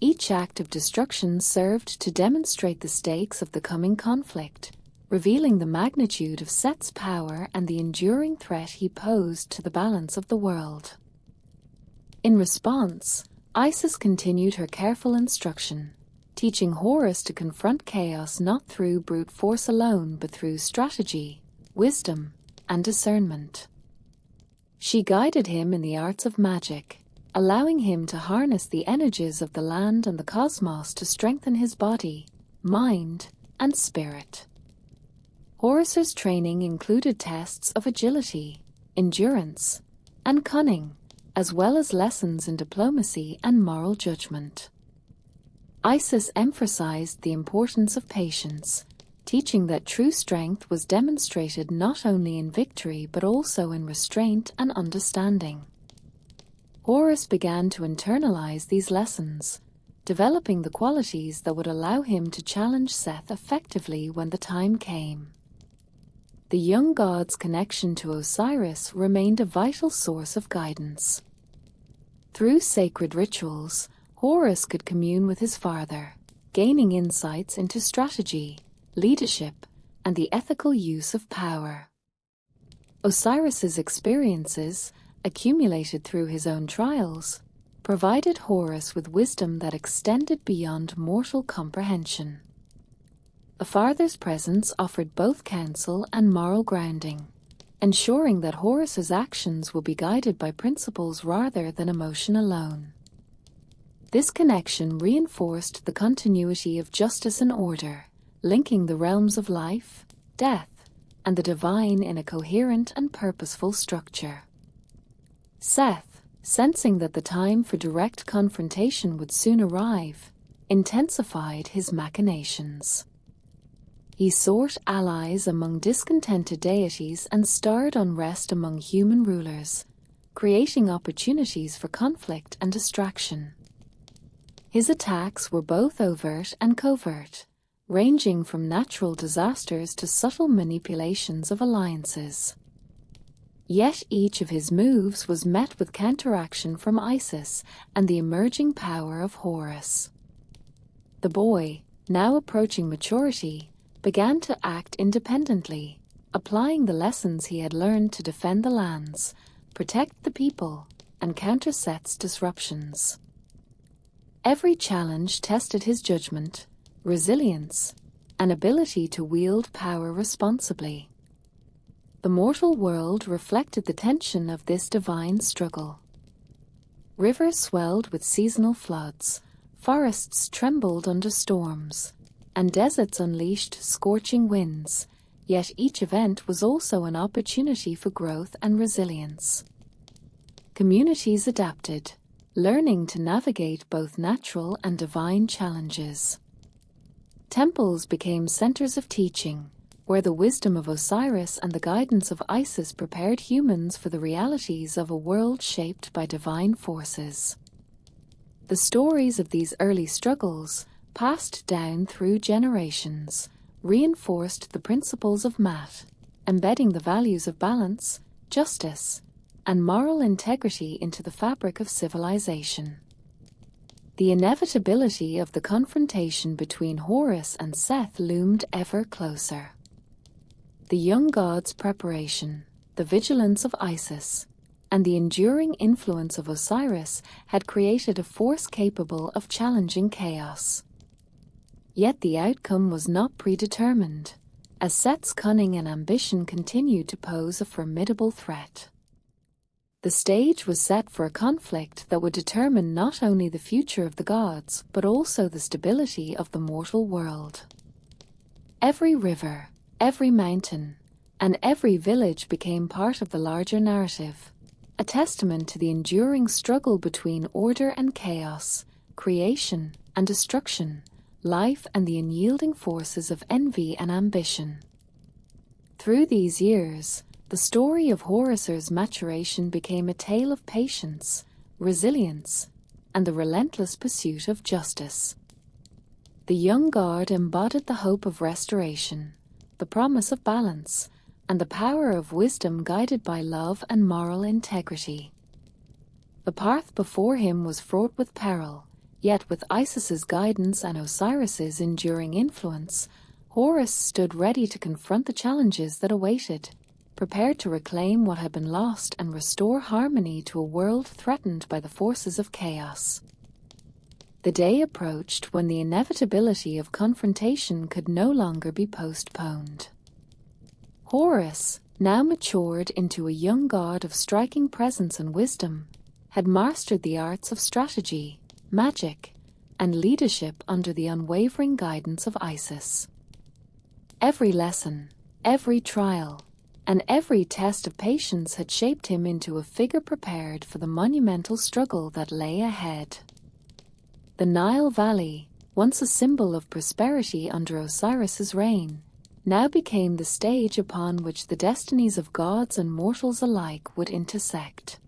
Each act of destruction served to demonstrate the stakes of the coming conflict, revealing the magnitude of Seth's power and the enduring threat he posed to the balance of the world. In response, Isis continued her careful instruction, teaching Horus to confront chaos not through brute force alone but through strategy, wisdom, and discernment. She guided him in the arts of magic, allowing him to harness the energies of the land and the cosmos to strengthen his body, mind, and spirit. Horus's training included tests of agility, endurance, and cunning, as well as lessons in diplomacy and moral judgment. Isis emphasized the importance of patience, teaching that true strength was demonstrated not only in victory but also in restraint and understanding. Horus began to internalize these lessons, developing the qualities that would allow him to challenge Seth effectively when the time came. The young god's connection to Osiris remained a vital source of guidance. Through sacred rituals, Horus could commune with his father, gaining insights into strategy, leadership, and the ethical use of power. Osiris's experiences, accumulated through his own trials, provided Horus with wisdom that extended beyond mortal comprehension. A father's presence offered both counsel and moral grounding, ensuring that Horus's actions will be guided by principles rather than emotion alone. This connection reinforced the continuity of justice and order, linking the realms of life, death, and the divine in a coherent and purposeful structure. Seth, sensing that the time for direct confrontation would soon arrive, intensified his machinations. He sought allies among discontented deities and stirred unrest among human rulers, creating opportunities for conflict and distraction. His attacks were both overt and covert, ranging from natural disasters to subtle manipulations of alliances. Yet each of his moves was met with counteraction from Isis and the emerging power of Horus. The boy, now approaching maturity, began to act independently, applying the lessons he had learned to defend the lands, protect the people, and counter Seth's disruptions. Every challenge tested his judgment, resilience, and ability to wield power responsibly. The mortal world reflected the tension of this divine struggle. Rivers swelled with seasonal floods, forests trembled under storms, and deserts unleashed scorching winds, yet each event was also an opportunity for growth and resilience. Communities adapted, learning to navigate both natural and divine challenges. Temples became centers of teaching, where the wisdom of Osiris and the guidance of Isis prepared humans for the realities of a world shaped by divine forces. The stories of these early struggles, passed down through generations, reinforced the principles of math, embedding the values of balance, justice, and moral integrity into the fabric of civilization. The inevitability of the confrontation between Horus and Seth loomed ever closer. The young god's preparation, the vigilance of Isis, and the enduring influence of Osiris had created a force capable of challenging chaos. Yet the outcome was not predetermined, as Seth's cunning and ambition continued to pose a formidable threat. The stage was set for a conflict that would determine not only the future of the gods, but also the stability of the mortal world. Every river, every mountain, and every village became part of the larger narrative, a testament to the enduring struggle between order and chaos, creation and destruction, life and the unyielding forces of envy and ambition. Through these years, the story of Horus's maturation became a tale of patience, resilience, and the relentless pursuit of justice. The young god embodied the hope of restoration, the promise of balance, and the power of wisdom guided by love and moral integrity. The path before him was fraught with peril, yet with Isis's guidance and Osiris's enduring influence, Horus stood ready to confront the challenges that awaited, prepared to reclaim what had been lost and restore harmony to a world threatened by the forces of chaos. The day approached when the inevitability of confrontation could no longer be postponed. Horus, now matured into a young god of striking presence and wisdom, had mastered the arts of strategy, magic, and leadership under the unwavering guidance of Isis. Every lesson, every trial, and every test of patience had shaped him into a figure prepared for the monumental struggle that lay ahead. The Nile Valley, once a symbol of prosperity under Osiris's reign, now became the stage upon which the destinies of gods and mortals alike would intersect.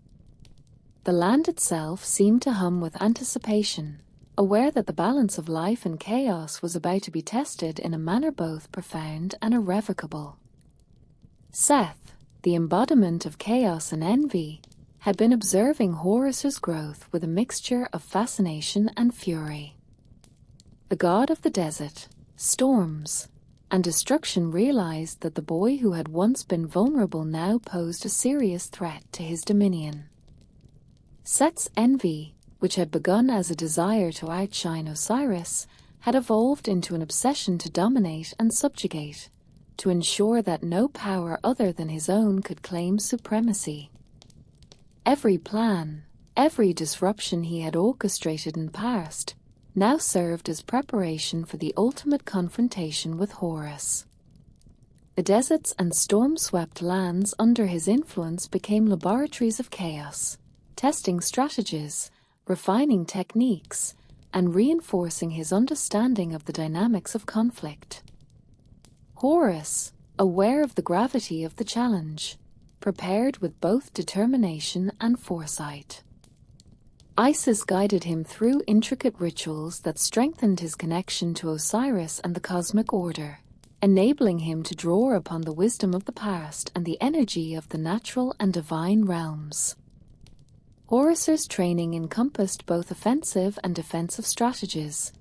The land itself seemed to hum with anticipation, aware that the balance of life and chaos was about to be tested in a manner both profound and irrevocable. Seth, the embodiment of chaos and envy, had been observing Horus's growth with a mixture of fascination and fury. The god of the desert, storms, and destruction realized that the boy who had once been vulnerable now posed a serious threat to his dominion. Seth's envy, which had begun as a desire to outshine Osiris, had evolved into an obsession to dominate and subjugate, to ensure that no power other than his own could claim supremacy. Every plan, every disruption he had orchestrated in the past, now served as preparation for the ultimate confrontation with Horus. The deserts and storm-swept lands under his influence became laboratories of chaos, testing strategies, refining techniques, and reinforcing his understanding of the dynamics of conflict. Horus, aware of the gravity of the challenge, prepared with both determination and foresight. Isis guided him through intricate rituals that strengthened his connection to Osiris and the cosmic order, enabling him to draw upon the wisdom of the past and the energy of the natural and divine realms. Horus's training encompassed both offensive and defensive strategies,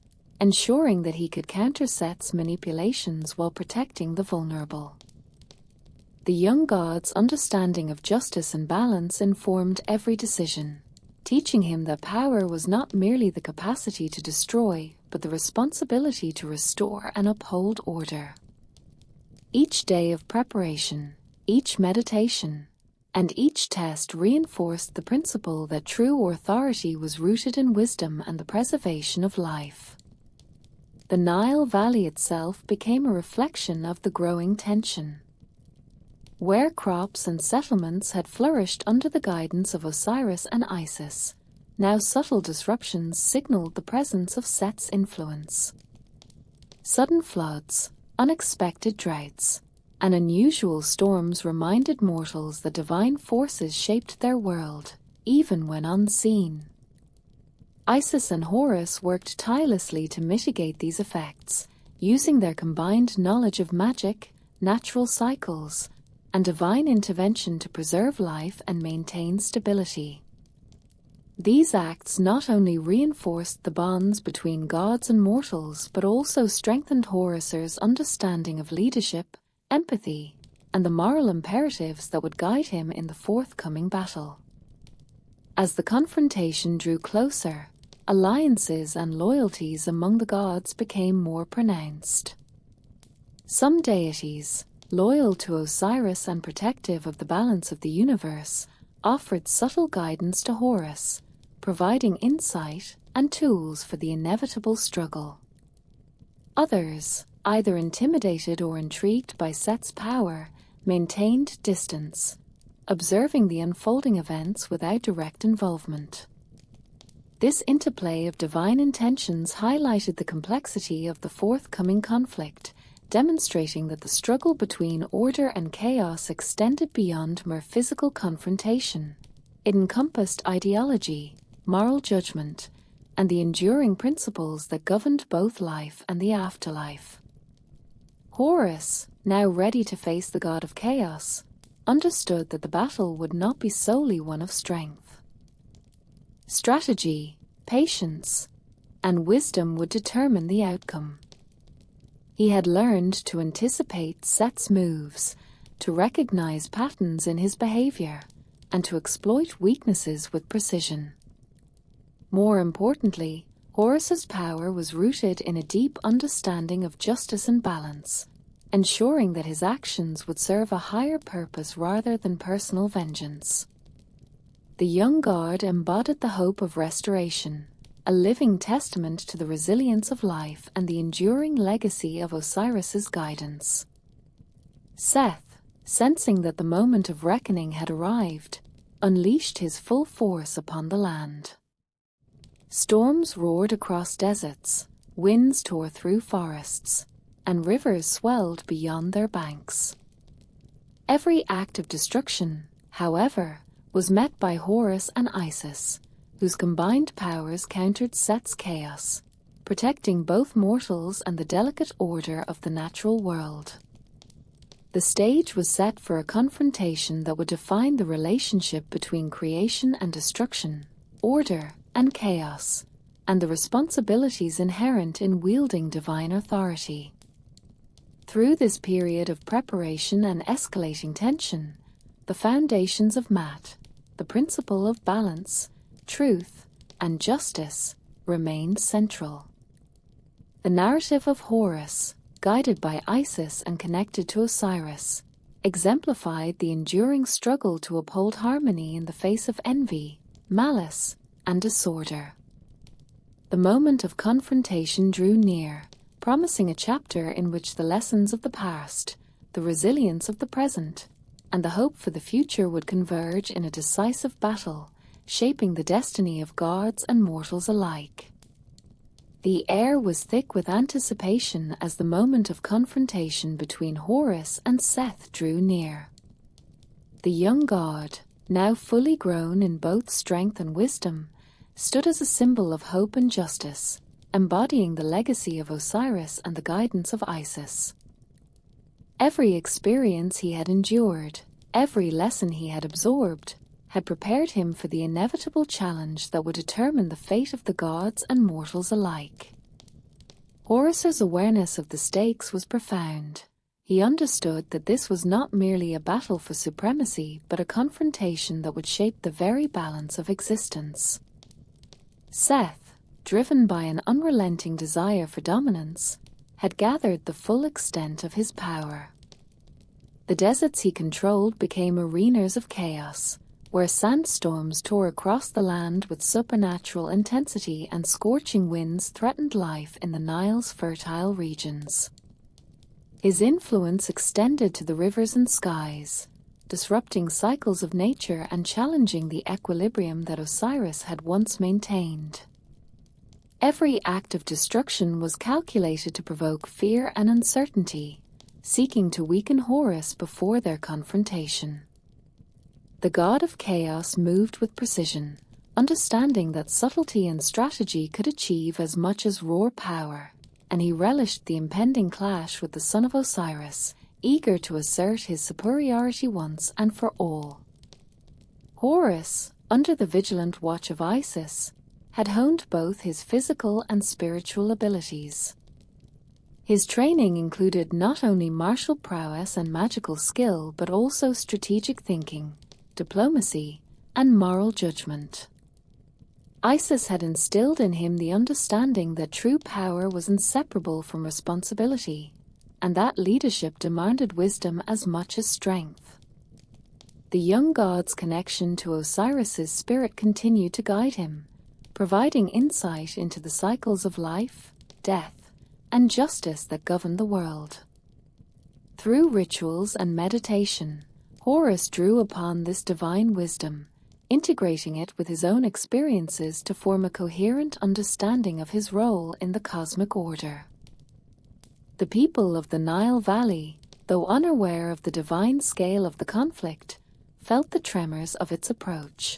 ensuring that he could counter Seth's manipulations while protecting the vulnerable. The young god's understanding of justice and balance informed every decision, teaching him that power was not merely the capacity to destroy, but the responsibility to restore and uphold order. Each day of preparation, each meditation, and each test reinforced the principle that true authority was rooted in wisdom and the preservation of life. The Nile Valley itself became a reflection of the growing tension. Where crops and settlements had flourished under the guidance of Osiris and Isis, now subtle disruptions signaled the presence of Seth's influence. Sudden floods, unexpected droughts, and unusual storms reminded mortals that divine forces shaped their world, even when unseen. Isis and Horus worked tirelessly to mitigate these effects, using their combined knowledge of magic, natural cycles, and divine intervention to preserve life and maintain stability. These acts not only reinforced the bonds between gods and mortals, but also strengthened Horus's understanding of leadership, empathy, and the moral imperatives that would guide him in the forthcoming battle. As the confrontation drew closer, alliances and loyalties among the gods became more pronounced. Some deities, loyal to Osiris and protective of the balance of the universe, offered subtle guidance to Horus, providing insight and tools for the inevitable struggle. Others, either intimidated or intrigued by Seth's power, maintained distance, observing the unfolding events without direct involvement. This interplay of divine intentions highlighted the complexity of the forthcoming conflict, demonstrating that the struggle between order and chaos extended beyond mere physical confrontation. It encompassed ideology, moral judgment, and the enduring principles that governed both life and the afterlife. Horus, now ready to face the god of chaos, understood that the battle would not be solely one of strength. Strategy, patience, and wisdom would determine the outcome. He had learned to anticipate Seth's moves, to recognize patterns in his behavior, and to exploit weaknesses with precision. More importantly, Horus's power was rooted in a deep understanding of justice and balance, ensuring that his actions would serve a higher purpose rather than personal vengeance. The young god embodied the hope of restoration, a living testament to the resilience of life and the enduring legacy of Osiris's guidance. Seth, sensing that the moment of reckoning had arrived, unleashed his full force upon the land. Storms roared across deserts, winds tore through forests, and rivers swelled beyond their banks. Every act of destruction, however, was met by Horus and Isis, whose combined powers countered Seth's chaos, protecting both mortals and the delicate order of the natural world. The stage was set for a confrontation that would define the relationship between creation and destruction, order and chaos, and the responsibilities inherent in wielding divine authority. Through this period of preparation and escalating tension, the foundations of Mat, the principle of balance, truth, and justice, remained central. The narrative of Horus, guided by Isis and connected to Osiris, exemplified the enduring struggle to uphold harmony in the face of envy, malice, and disorder. The moment of confrontation drew near, promising a chapter in which the lessons of the past, the resilience of the present, and the hope for the future would converge in a decisive battle, shaping the destiny of gods and mortals alike. The air was thick with anticipation as the moment of confrontation between Horus and Seth drew near. The young god, now fully grown in both strength and wisdom, stood as a symbol of hope and justice, embodying the legacy of Osiris and the guidance of Isis. Every experience he had endured, every lesson he had absorbed, had prepared him for the inevitable challenge that would determine the fate of the gods and mortals alike. Horus's awareness of the stakes was profound. He understood that this was not merely a battle for supremacy, but a confrontation that would shape the very balance of existence. Seth, driven by an unrelenting desire for dominance, had gathered the full extent of his power. The deserts he controlled became arenas of chaos, where sandstorms tore across the land with supernatural intensity and scorching winds threatened life in the Nile's fertile regions. His influence extended to the rivers and skies, disrupting cycles of nature and challenging the equilibrium that Osiris had once maintained. Every act of destruction was calculated to provoke fear and uncertainty, seeking to weaken Horus before their confrontation. The god of chaos moved with precision, understanding that subtlety and strategy could achieve as much as raw power, and he relished the impending clash with the son of Osiris, eager to assert his superiority once and for all. Horus, under the vigilant watch of Isis, had honed both his physical and spiritual abilities. His training included not only martial prowess and magical skill, but also strategic thinking, diplomacy, and moral judgment. Isis had instilled in him the understanding that true power was inseparable from responsibility, and that leadership demanded wisdom as much as strength. The young god's connection to Osiris's spirit continued to guide him, providing insight into the cycles of life, death, and justice that govern the world. Through rituals and meditation, Horus drew upon this divine wisdom, integrating it with his own experiences to form a coherent understanding of his role in the cosmic order. The people of the Nile Valley, though unaware of the divine scale of the conflict, felt the tremors of its approach.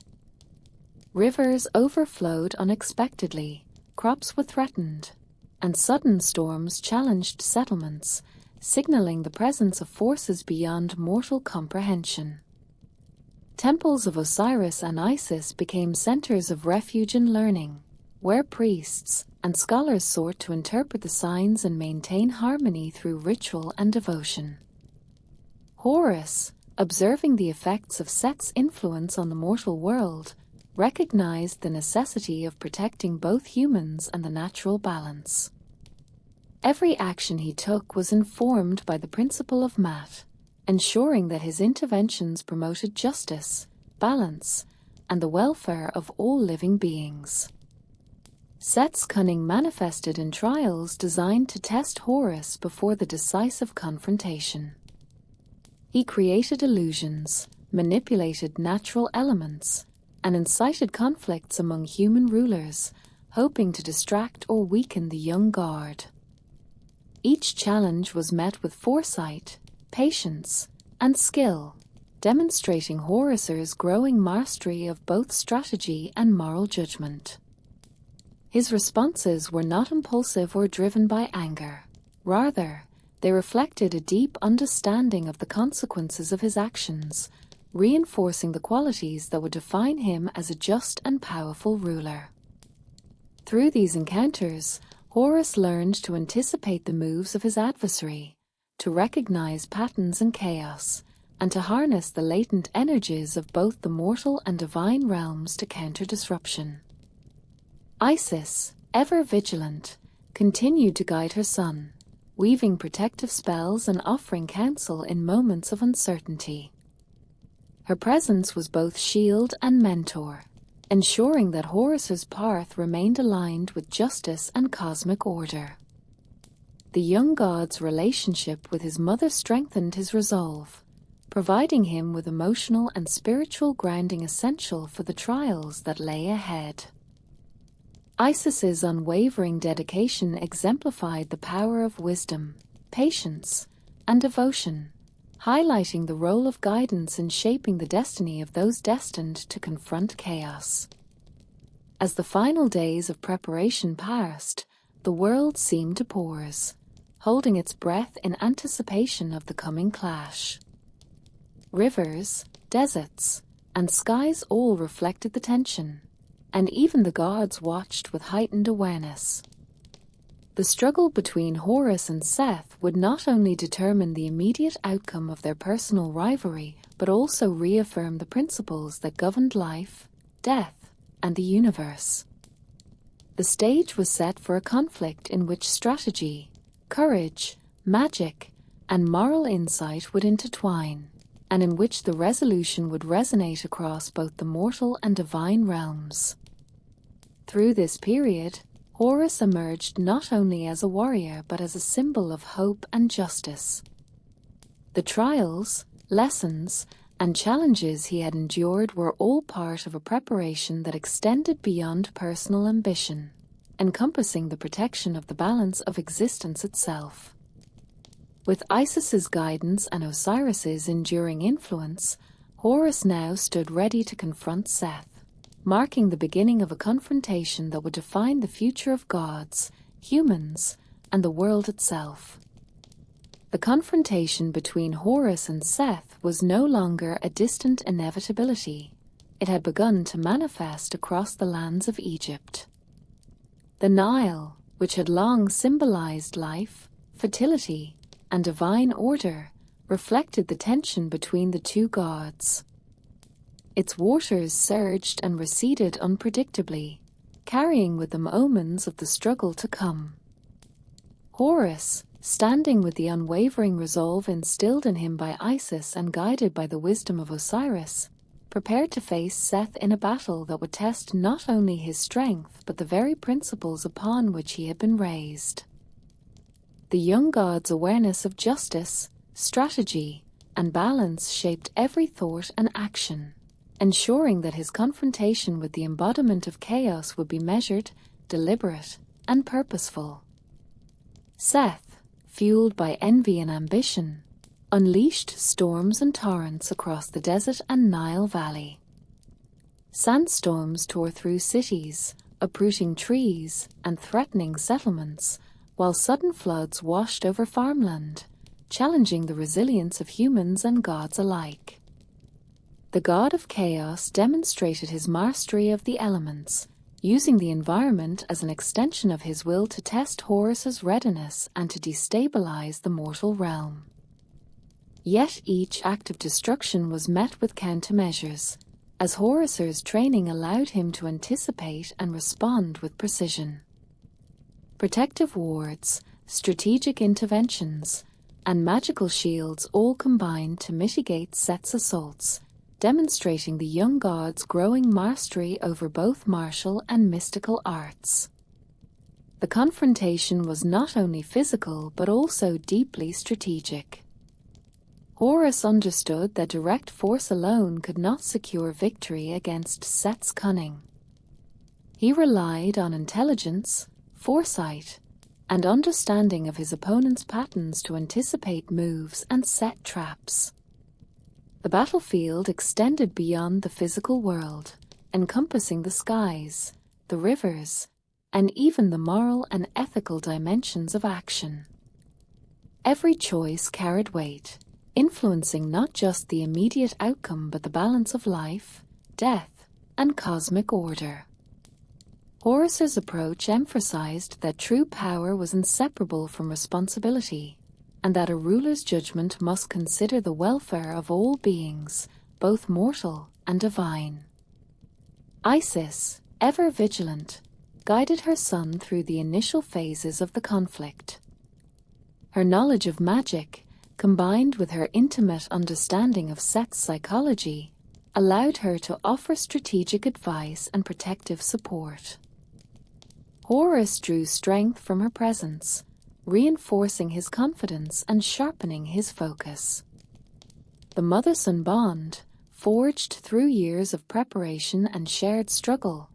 Rivers overflowed unexpectedly, crops were threatened, and sudden storms challenged settlements, signaling the presence of forces beyond mortal comprehension. Temples of Osiris and Isis became centers of refuge and learning, where priests and scholars sought to interpret the signs and maintain harmony through ritual and devotion. Horus, observing the effects of Seth's influence on the mortal world, recognized the necessity of protecting both humans and the natural balance. Every action he took was informed by the principle of Mat, ensuring that his interventions promoted justice, balance, and the welfare of all living beings. Seth's cunning manifested in trials designed to test Horus before the decisive confrontation. He created illusions, manipulated natural elements, and incited conflicts among human rulers, hoping to distract or weaken the young god. Each challenge was met with foresight, patience, and skill, demonstrating Horus's growing mastery of both strategy and moral judgment. His responses were not impulsive or driven by anger. Rather, they reflected a deep understanding of the consequences of his actions, reinforcing the qualities that would define him as a just and powerful ruler. Through these encounters, Horus learned to anticipate the moves of his adversary, to recognize patterns and chaos, and to harness the latent energies of both the mortal and divine realms to counter disruption. Isis, ever vigilant, continued to guide her son, weaving protective spells and offering counsel in moments of uncertainty. Her presence was both shield and mentor, ensuring that Horus's path remained aligned with justice and cosmic order. The young god's relationship with his mother strengthened his resolve, providing him with emotional and spiritual grounding essential for the trials that lay ahead. Isis's unwavering dedication exemplified the power of wisdom, patience, and devotion, highlighting the role of guidance in shaping the destiny of those destined to confront chaos. As the final days of preparation passed, the world seemed to pause, holding its breath in anticipation of the coming clash. Rivers, deserts, and skies all reflected the tension, and even the gods watched with heightened awareness. The struggle between Horus and Seth would not only determine the immediate outcome of their personal rivalry, but also reaffirm the principles that governed life, death, and the universe. The stage was set for a conflict in which strategy, courage, magic, and moral insight would intertwine, and in which the resolution would resonate across both the mortal and divine realms. Through this period, Horus emerged not only as a warrior but as a symbol of hope and justice. The trials, lessons, and challenges he had endured were all part of a preparation that extended beyond personal ambition, encompassing the protection of the balance of existence itself. With Isis's guidance and Osiris's enduring influence, Horus now stood ready to confront Seth, marking the beginning of a confrontation that would define the future of gods, humans, and the world itself. The confrontation between Horus and Seth was no longer a distant inevitability. It had begun to manifest across the lands of Egypt. The Nile, which had long symbolized life, fertility, and divine order, reflected the tension between the two gods. Its waters surged and receded unpredictably, carrying with them omens of the struggle to come. Horus, standing with the unwavering resolve instilled in him by Isis and guided by the wisdom of Osiris, prepared to face Seth in a battle that would test not only his strength but the very principles upon which he had been raised. The young god's awareness of justice, strategy, and balance shaped every thought and action, ensuring that his confrontation with the embodiment of chaos would be measured, deliberate, and purposeful. Seth, fueled by envy and ambition, unleashed storms and torrents across the desert and Nile Valley. Sandstorms tore through cities, uprooting trees and threatening settlements, while sudden floods washed over farmland, challenging the resilience of humans and gods alike. The god of chaos demonstrated his mastery of the elements, using the environment as an extension of his will to test Horus's readiness and to destabilize the mortal realm. Yet each act of destruction was met with countermeasures, as Horus's training allowed him to anticipate and respond with precision. Protective wards, strategic interventions, and magical shields all combined to mitigate Seth's assaults, demonstrating the young god's growing mastery over both martial and mystical arts. The confrontation was not only physical but also deeply strategic. Horus understood that direct force alone could not secure victory against Seth's cunning. He relied on intelligence, foresight, and understanding of his opponent's patterns to anticipate moves and set traps. The battlefield extended beyond the physical world, encompassing the skies, the rivers, and even the moral and ethical dimensions of action. Every choice carried weight, influencing not just the immediate outcome but the balance of life, death, and cosmic order. Horus's approach emphasized that true power was inseparable from responsibility, and that a ruler's judgment must consider the welfare of all beings, both mortal and divine. Isis, ever vigilant, guided her son through the initial phases of the conflict. Her knowledge of magic, combined with her intimate understanding of Seth's psychology, allowed her to offer strategic advice and protective support. Horus drew strength from her presence, reinforcing his confidence and sharpening his focus. The mother-son bond, forged through years of preparation and shared struggle,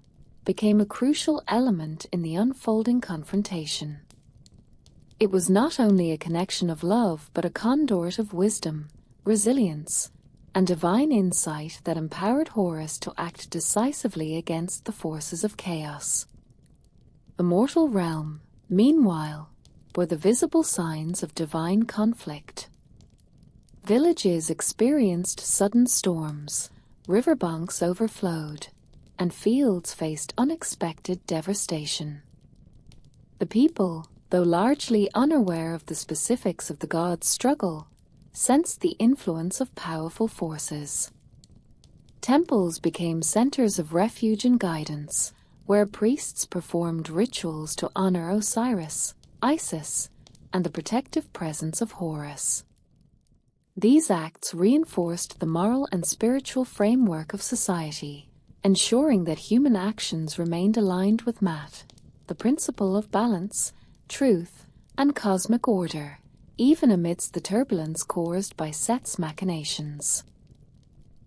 became a crucial element in the unfolding confrontation. It was not only a connection of love but a conduit of wisdom, resilience, and divine insight that empowered Horus to act decisively against the forces of chaos. The mortal realm, meanwhile, were the visible signs of divine conflict. Villages experienced sudden storms, riverbanks overflowed, and fields faced unexpected devastation. The people, though largely unaware of the specifics of the gods' struggle, sensed the influence of powerful forces. Temples became centers of refuge and guidance, where priests performed rituals to honor Osiris, Isis, and the protective presence of Horus. These acts reinforced the moral and spiritual framework of society, ensuring that human actions remained aligned with Mat, the principle of balance, truth, and cosmic order, even amidst the turbulence caused by Seth's machinations.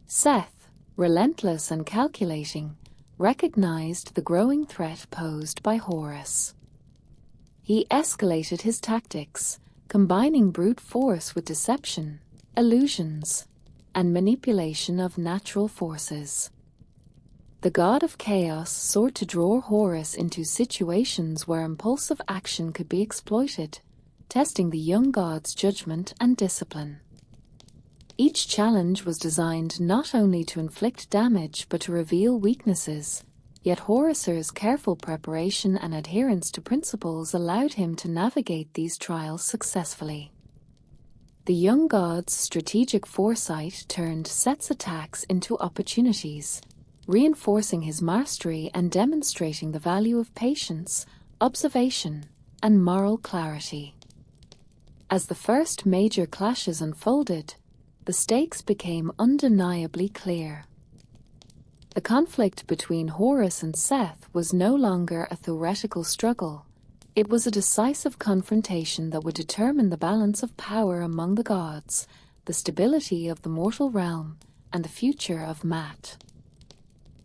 Seth, relentless and calculating, recognized the growing threat posed by Horus. He escalated his tactics, combining brute force with deception, illusions, and manipulation of natural forces. The god of chaos sought to draw Horus into situations where impulsive action could be exploited, testing the young god's judgment and discipline. Each challenge was designed not only to inflict damage but to reveal weaknesses, yet Horus's careful preparation and adherence to principles allowed him to navigate these trials successfully. The young god's strategic foresight turned Seth's attacks into opportunities, reinforcing his mastery and demonstrating the value of patience, observation, and moral clarity. As the first major clashes unfolded, the stakes became undeniably clear. The conflict between Horus and Seth was no longer a theoretical struggle. It was a decisive confrontation that would determine the balance of power among the gods, the stability of the mortal realm, and the future of Mat.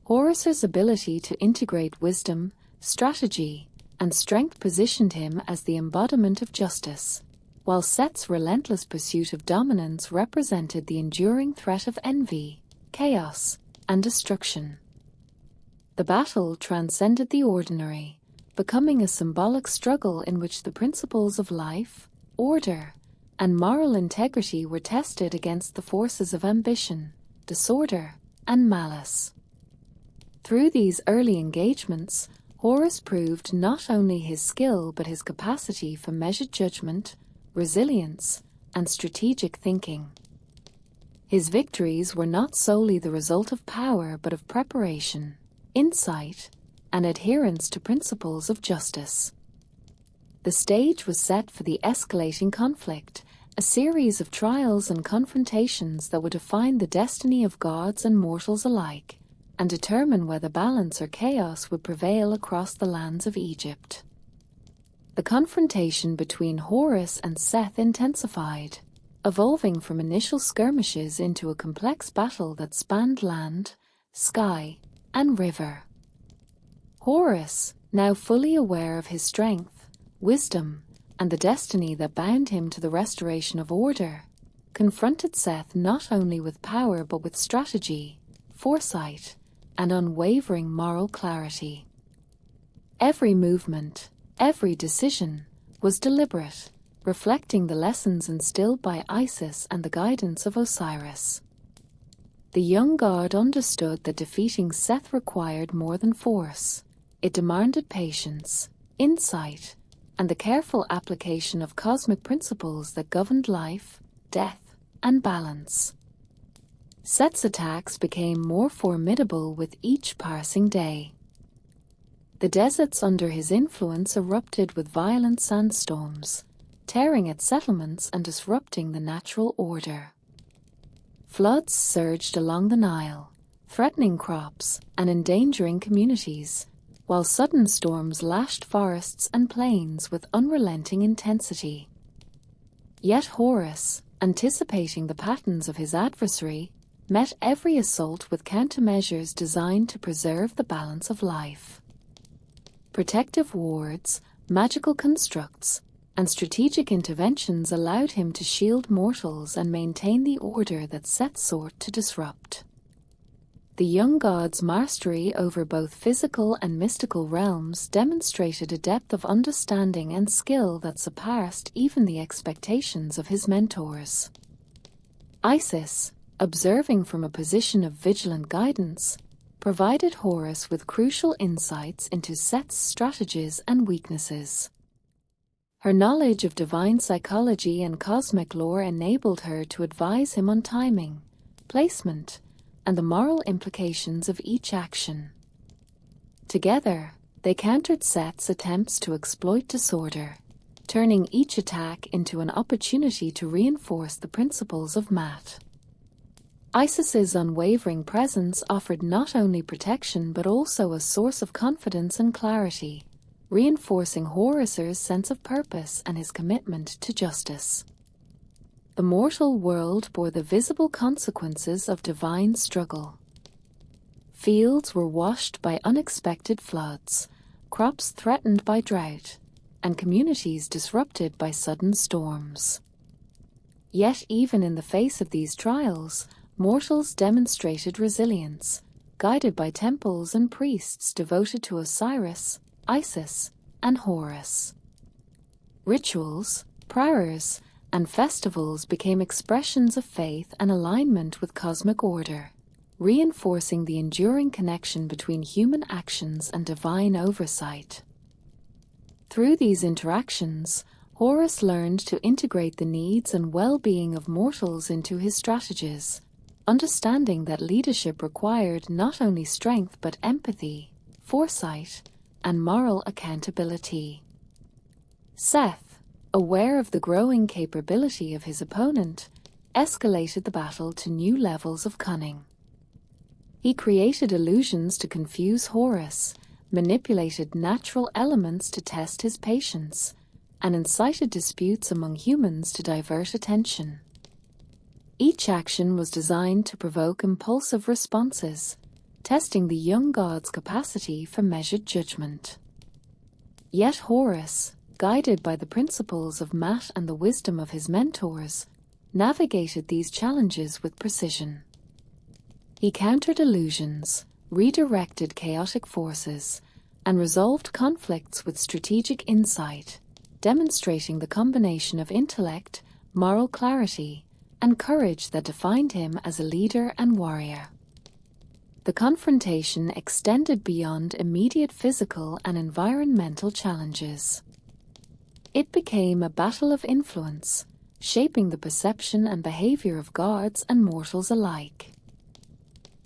Horus's ability to integrate wisdom, strategy, and strength positioned him as the embodiment of justice, while Seth's relentless pursuit of dominance represented the enduring threat of envy, chaos, and destruction. The battle transcended the ordinary, becoming a symbolic struggle in which the principles of life, order, and moral integrity were tested against the forces of ambition, disorder, and malice. Through these early engagements, Horus proved not only his skill but his capacity for measured judgment, resilience, and strategic thinking. His victories were not solely the result of power but of preparation, insight, and adherence to principles of justice. The stage was set for the escalating conflict, a series of trials and confrontations that would define the destiny of gods and mortals alike, and determine whether balance or chaos would prevail across the lands of Egypt. The confrontation between Horus and Seth intensified, evolving from initial skirmishes into a complex battle that spanned land, sky, and river. Horus, now fully aware of his strength, wisdom, and the destiny that bound him to the restoration of order, confronted Seth not only with power but with strategy, foresight, and unwavering moral clarity. Every movement, every decision, was deliberate, reflecting the lessons instilled by Isis and the guidance of Osiris. The young god understood that defeating Seth required more than force. It demanded patience, insight, and the careful application of cosmic principles that governed life, death, and balance. Seth's attacks became more formidable with each passing day. The deserts under his influence erupted with violent sandstorms, tearing at settlements and disrupting the natural order. Floods surged along the Nile, threatening crops and endangering communities, while sudden storms lashed forests and plains with unrelenting intensity. Yet Horus, anticipating the patterns of his adversary, met every assault with countermeasures designed to preserve the balance of life. Protective wards, magical constructs, and strategic interventions allowed him to shield mortals and maintain the order that Seth sought to disrupt. The young god's mastery over both physical and mystical realms demonstrated a depth of understanding and skill that surpassed even the expectations of his mentors. Isis, observing from a position of vigilant guidance, provided Horus with crucial insights into Seth's strategies and weaknesses. Her knowledge of divine psychology and cosmic lore enabled her to advise him on timing, placement, and the moral implications of each action. Together, they countered Seth's attempts to exploit disorder, turning each attack into an opportunity to reinforce the principles of Maat. Isis's unwavering presence offered not only protection but also a source of confidence and clarity, reinforcing Horus's sense of purpose and his commitment to justice. The mortal world bore the visible consequences of divine struggle. Fields were washed by unexpected floods, crops threatened by drought, and communities disrupted by sudden storms. Yet even in the face of these trials, mortals demonstrated resilience, guided by temples and priests devoted to Osiris, Isis, and Horus. Rituals, prayers, and festivals became expressions of faith and alignment with cosmic order, reinforcing the enduring connection between human actions and divine oversight. Through these interactions, Horus learned to integrate the needs and well-being of mortals into his strategies, understanding that leadership required not only strength but empathy, foresight, and moral accountability. Seth, aware of the growing capability of his opponent, escalated the battle to new levels of cunning. He created illusions to confuse Horus, manipulated natural elements to test his patience, and incited disputes among humans to divert attention. Each action was designed to provoke impulsive responses, testing the young god's capacity for measured judgment. Yet Horus, guided by the principles of Maat and the wisdom of his mentors, navigated these challenges with precision. He countered illusions, redirected chaotic forces, and resolved conflicts with strategic insight, demonstrating the combination of intellect, moral clarity, and courage that defined him as a leader and warrior. The confrontation extended beyond immediate physical and environmental challenges. It became a battle of influence, shaping the perception and behavior of gods and mortals alike.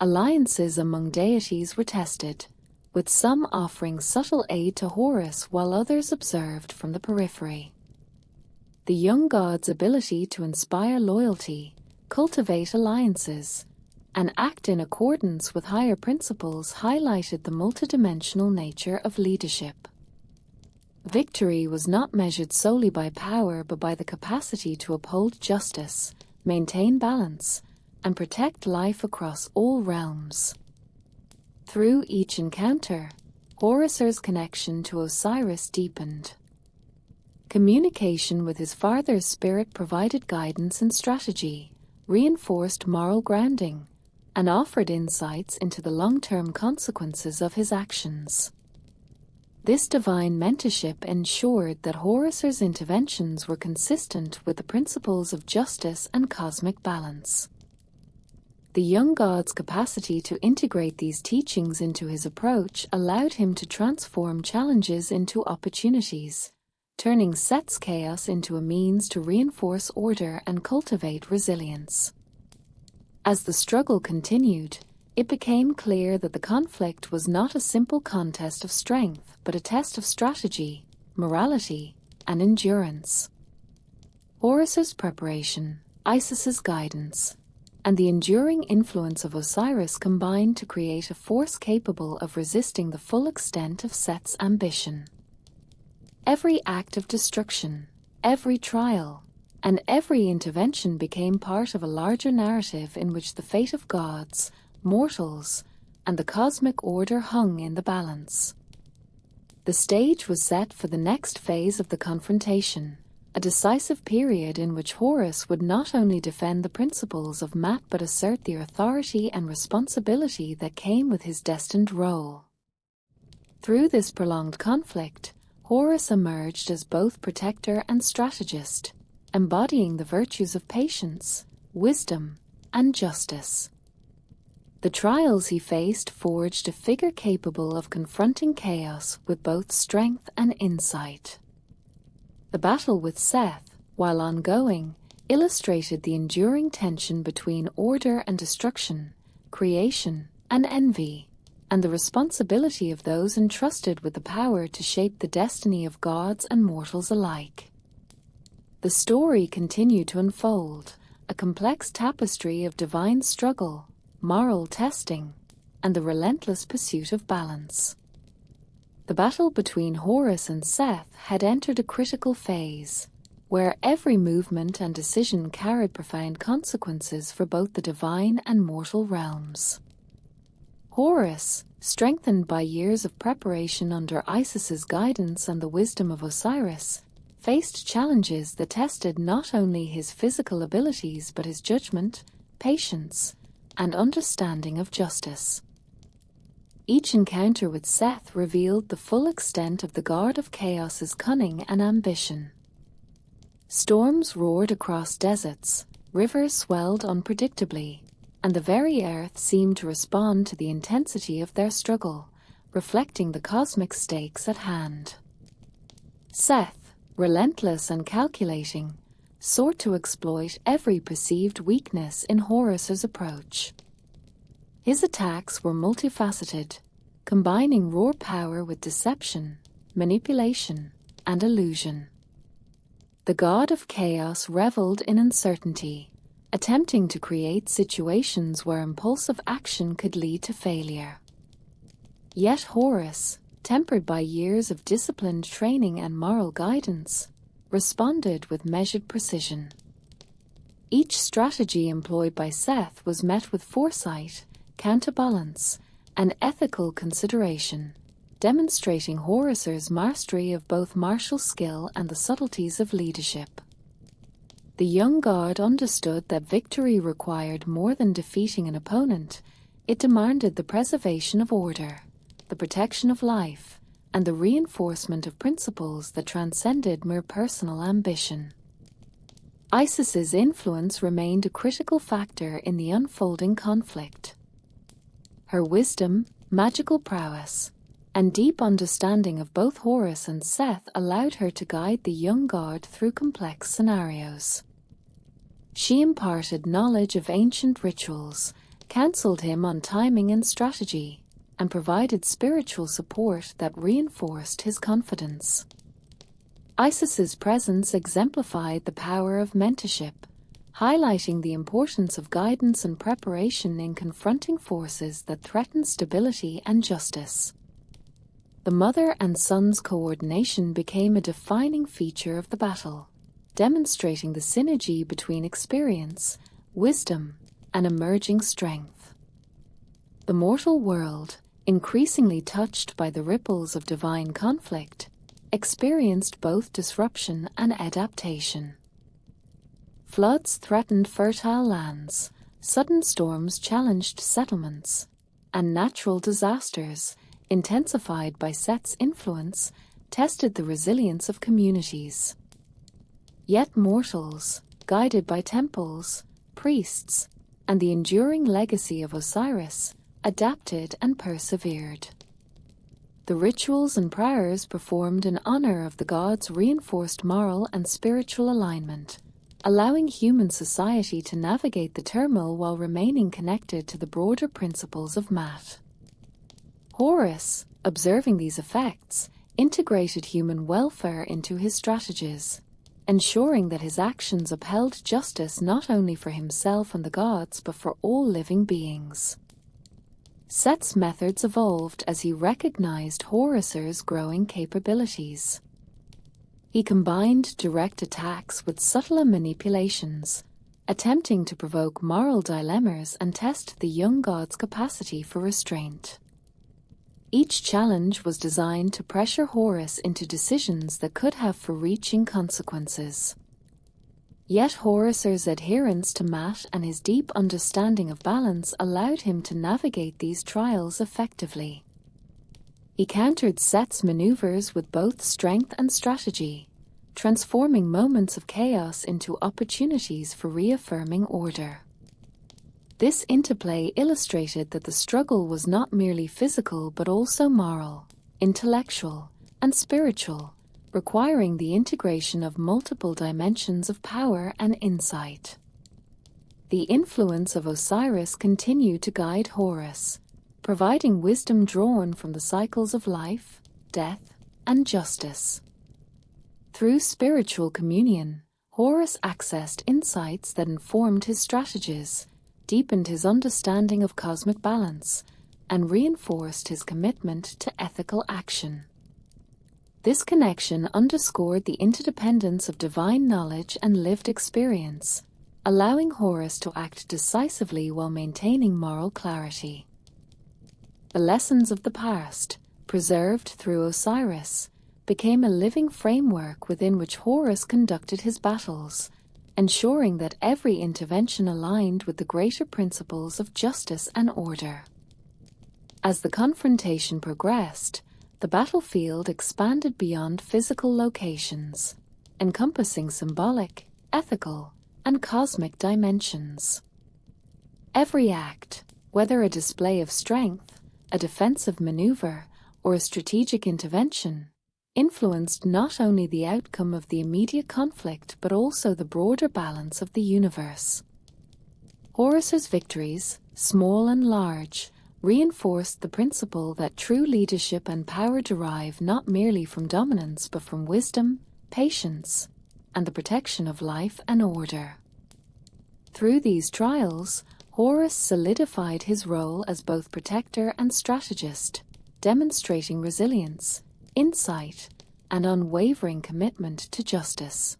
Alliances among deities were tested, with some offering subtle aid to Horus while others observed from the periphery. The young god's ability to inspire loyalty, cultivate alliances, and act in accordance with higher principles highlighted the multidimensional nature of leadership. Victory was not measured solely by power but by the capacity to uphold justice, maintain balance, and protect life across all realms. Through each encounter, Horus's connection to Osiris deepened. Communication with his father's spirit provided guidance and strategy, reinforced moral grounding, and offered insights into the long-term consequences of his actions. This divine mentorship ensured that Horus's interventions were consistent with the principles of justice and cosmic balance. The young god's capacity to integrate these teachings into his approach allowed him to transform challenges into opportunities, turning Seth's chaos into a means to reinforce order and cultivate resilience. As the struggle continued, it became clear that the conflict was not a simple contest of strength, but a test of strategy, morality, and endurance. Horus's preparation, Isis's guidance, and the enduring influence of Osiris combined to create a force capable of resisting the full extent of Seth's ambition. Every act of destruction, every trial, and every intervention became part of a larger narrative in which the fate of gods, mortals, and the cosmic order hung in the balance. The stage was set for the next phase of the confrontation, a decisive period in which Horus would not only defend the principles of Mat but assert the authority and responsibility that came with his destined role. Through this prolonged conflict, Horus emerged as both protector and strategist, embodying the virtues of patience, wisdom, and justice. The trials he faced forged a figure capable of confronting chaos with both strength and insight. The battle with Seth, while ongoing, illustrated the enduring tension between order and destruction, creation and envy, and the responsibility of those entrusted with the power to shape the destiny of gods and mortals alike. The story continued to unfold, a complex tapestry of divine struggle, moral testing, and the relentless pursuit of balance. The battle between Horus and Seth had entered a critical phase, where every movement and decision carried profound consequences for both the divine and mortal realms. Horus, strengthened by years of preparation under Isis's guidance and the wisdom of Osiris, faced challenges that tested not only his physical abilities but his judgment, patience, and understanding of justice. Each encounter with Seth revealed the full extent of the God of Chaos's cunning and ambition. Storms roared across deserts, rivers swelled unpredictably, and the very earth seemed to respond to the intensity of their struggle, reflecting the cosmic stakes at hand. Seth, relentless and calculating, sought to exploit every perceived weakness in Horus's approach. His attacks were multifaceted, combining raw power with deception, manipulation, and illusion. The god of chaos reveled in uncertainty, attempting to create situations where impulsive action could lead to failure. Yet Horus, tempered by years of disciplined training and moral guidance, responded with measured precision. Each strategy employed by Seth was met with foresight, counterbalance, and ethical consideration, demonstrating Horus's mastery of both martial skill and the subtleties of leadership. The young god understood that victory required more than defeating an opponent. It demanded the preservation of order, the protection of life, and the reinforcement of principles that transcended mere personal ambition. Isis's influence remained a critical factor in the unfolding conflict. Her wisdom, magical prowess, and deep understanding of both Horus and Seth allowed her to guide the young god through complex scenarios. She imparted knowledge of ancient rituals, counseled him on timing and strategy, and provided spiritual support that reinforced his confidence. Isis's presence exemplified the power of mentorship, highlighting the importance of guidance and preparation in confronting forces that threaten stability and justice. The mother and son's coordination became a defining feature of the battle, demonstrating the synergy between experience, wisdom, and emerging strength. The mortal world, increasingly touched by the ripples of divine conflict, experienced both disruption and adaptation. Floods threatened fertile lands, sudden storms challenged settlements, and natural disasters, intensified by Seth's influence, tested the resilience of communities. Yet mortals, guided by temples, priests, and the enduring legacy of Osiris, adapted and persevered. The The rituals and prayers performed in honor of the gods reinforced moral and spiritual alignment, allowing human society to navigate the turmoil while remaining connected to the broader principles of math. Horus, observing these effects, integrated human welfare into his strategies, ensuring that his actions upheld justice not only for himself and the gods but for all living beings. Seth's methods evolved as he recognized Horus's growing capabilities. He combined direct attacks with subtler manipulations, attempting to provoke moral dilemmas and test the young god's capacity for restraint. Each challenge was designed to pressure Horus into decisions that could have far-reaching consequences. Yet Horus's adherence to math and his deep understanding of balance allowed him to navigate these trials effectively. He countered Seth's maneuvers with both strength and strategy, transforming moments of chaos into opportunities for reaffirming order. This interplay illustrated that the struggle was not merely physical but also moral, intellectual, and spiritual, requiring the integration of multiple dimensions of power and insight. The influence of Osiris continued to guide Horus, providing wisdom drawn from the cycles of life, death, and justice. Through spiritual communion, Horus accessed insights that informed his strategies, deepened his understanding of cosmic balance, and reinforced his commitment to ethical action. This connection underscored the interdependence of divine knowledge and lived experience, allowing Horus to act decisively while maintaining moral clarity. The lessons of the past, preserved through Osiris, became a living framework within which Horus conducted his battles, ensuring that every intervention aligned with the greater principles of justice and order. As the confrontation progressed, the battlefield expanded beyond physical locations, encompassing symbolic, ethical, and cosmic dimensions. Every act, whether a display of strength, a defensive maneuver, or a strategic intervention, influenced not only the outcome of the immediate conflict but also the broader balance of the universe. Horus's victories, small and large, reinforced the principle that true leadership and power derive not merely from dominance but from wisdom, patience, and the protection of life and order. Through these trials, Horus solidified his role as both protector and strategist, demonstrating resilience, insight, and unwavering commitment to justice.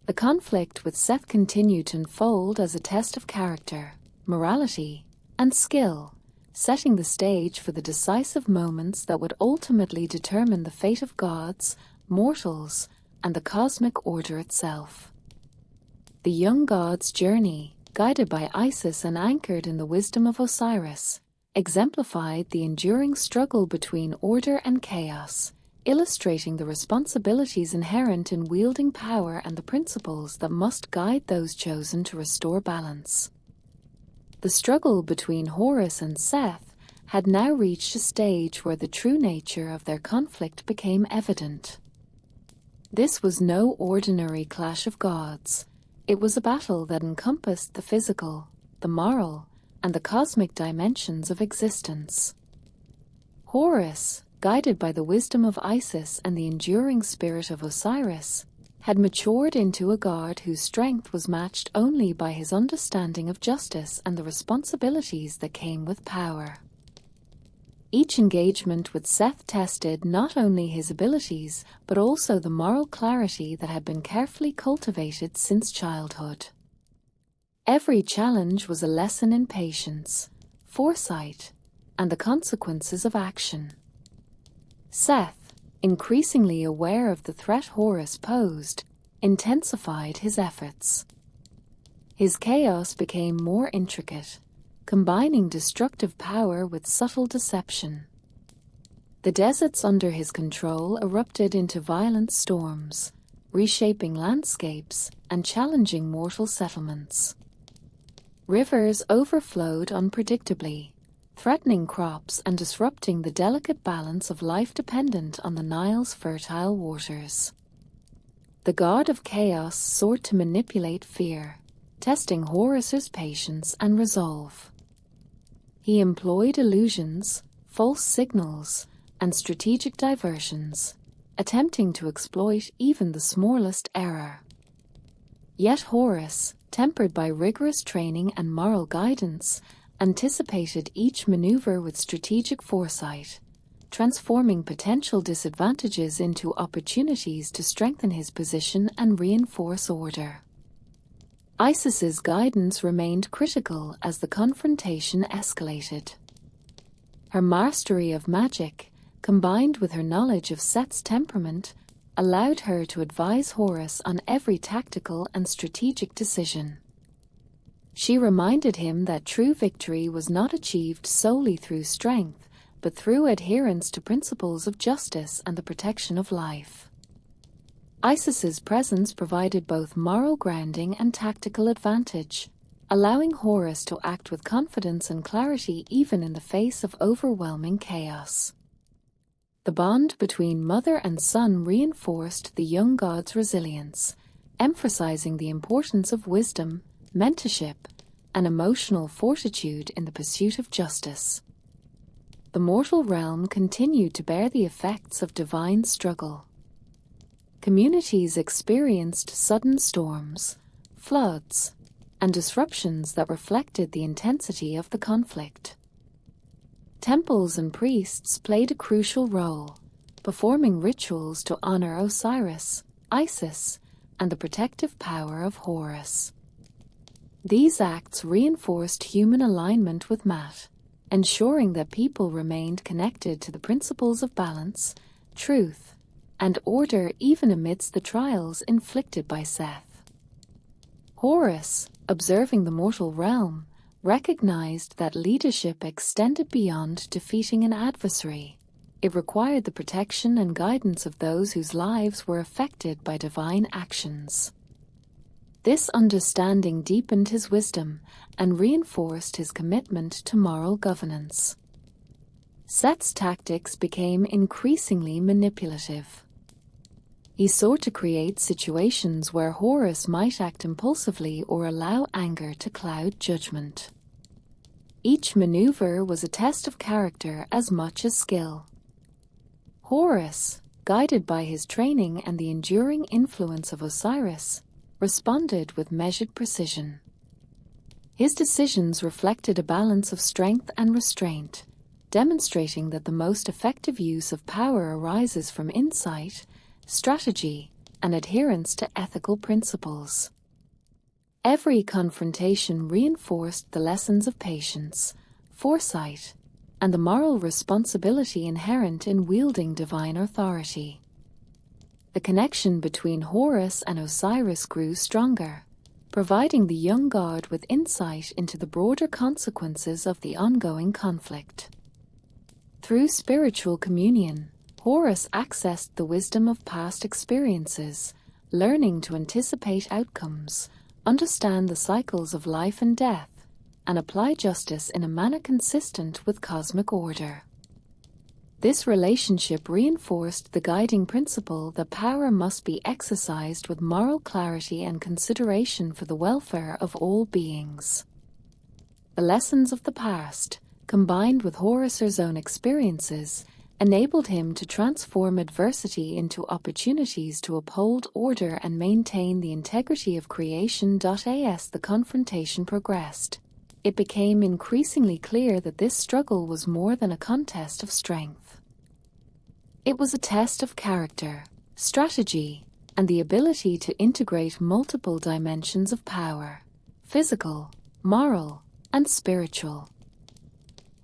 The conflict with Seth continued to unfold as a test of character, morality, and skill, setting the stage for the decisive moments that would ultimately determine the fate of gods, mortals, and the cosmic order itself. The young god's journey, guided by Isis and anchored in the wisdom of Osiris, exemplified the enduring struggle between order and chaos, illustrating the responsibilities inherent in wielding power and the principles that must guide those chosen to restore balance. The struggle between Horus and Seth had now reached a stage where the true nature of their conflict became evident. This was no ordinary clash of gods. It was a battle that encompassed the physical, the moral, and the cosmic dimensions of existence. Horus, guided by the wisdom of Isis and the enduring spirit of Osiris, had matured into a god whose strength was matched only by his understanding of justice and the responsibilities that came with power. Each engagement with Seth tested not only his abilities but also the moral clarity that had been carefully cultivated since childhood. Every challenge was a lesson in patience, foresight, and the consequences of action. Seth, increasingly aware of the threat Horus posed, intensified his efforts. His chaos became more intricate, combining destructive power with subtle deception. The deserts under his control erupted into violent storms, reshaping landscapes and challenging mortal settlements. Rivers overflowed unpredictably, threatening crops and disrupting the delicate balance of life dependent on the Nile's fertile waters. The god of chaos sought to manipulate fear, testing Horus's patience and resolve. He employed illusions, false signals, and strategic diversions, attempting to exploit even the smallest error. Yet Horus, tempered by rigorous training and moral guidance, anticipated each maneuver with strategic foresight, transforming potential disadvantages into opportunities to strengthen his position and reinforce order. Isis's guidance remained critical as the confrontation escalated. Her mastery of magic, combined with her knowledge of Seth's temperament, allowed her to advise Horus on every tactical and strategic decision. She reminded him that true victory was not achieved solely through strength, but through adherence to principles of justice and the protection of life. Isis's presence provided both moral grounding and tactical advantage, allowing Horus to act with confidence and clarity even in the face of overwhelming chaos. The bond between mother and son reinforced the young god's resilience, emphasizing the importance of wisdom, mentorship, and emotional fortitude in the pursuit of justice. The mortal realm continued to bear the effects of divine struggle. Communities experienced sudden storms, floods, and disruptions that reflected the intensity of the conflict. Temples and priests played a crucial role, performing rituals to honor Osiris, Isis, and the protective power of Horus. These acts reinforced human alignment with Maat, ensuring that people remained connected to the principles of balance, truth, and order even amidst the trials inflicted by Seth. Horus, observing the mortal realm, recognized that leadership extended beyond defeating an adversary. It required the protection and guidance of those whose lives were affected by divine actions. This understanding deepened his wisdom and reinforced his commitment to moral governance. Seth's tactics became increasingly manipulative. He sought to create situations where Horus might act impulsively or allow anger to cloud judgment. Each maneuver was a test of character as much as skill. Horus, guided by his training and the enduring influence of Osiris, responded with measured precision. His decisions reflected a balance of strength and restraint, demonstrating that the most effective use of power arises from insight, strategy, and adherence to ethical principles. Every confrontation reinforced the lessons of patience, foresight, and the moral responsibility inherent in wielding divine authority. The connection between Horus and Osiris grew stronger, providing the young god with insight into the broader consequences of the ongoing conflict. Through spiritual communion, Horus accessed the wisdom of past experiences, learning to anticipate outcomes, understand the cycles of life and death, and apply justice in a manner consistent with cosmic order. This relationship reinforced the guiding principle that power must be exercised with moral clarity and consideration for the welfare of all beings. The lessons of the past, combined with Horus's own experiences, enabled him to transform adversity into opportunities to uphold order and maintain the integrity of creation. As the confrontation progressed, it became increasingly clear that this struggle was more than a contest of strength. It was a test of character, strategy, and the ability to integrate multiple dimensions of power: physical, moral, and spiritual.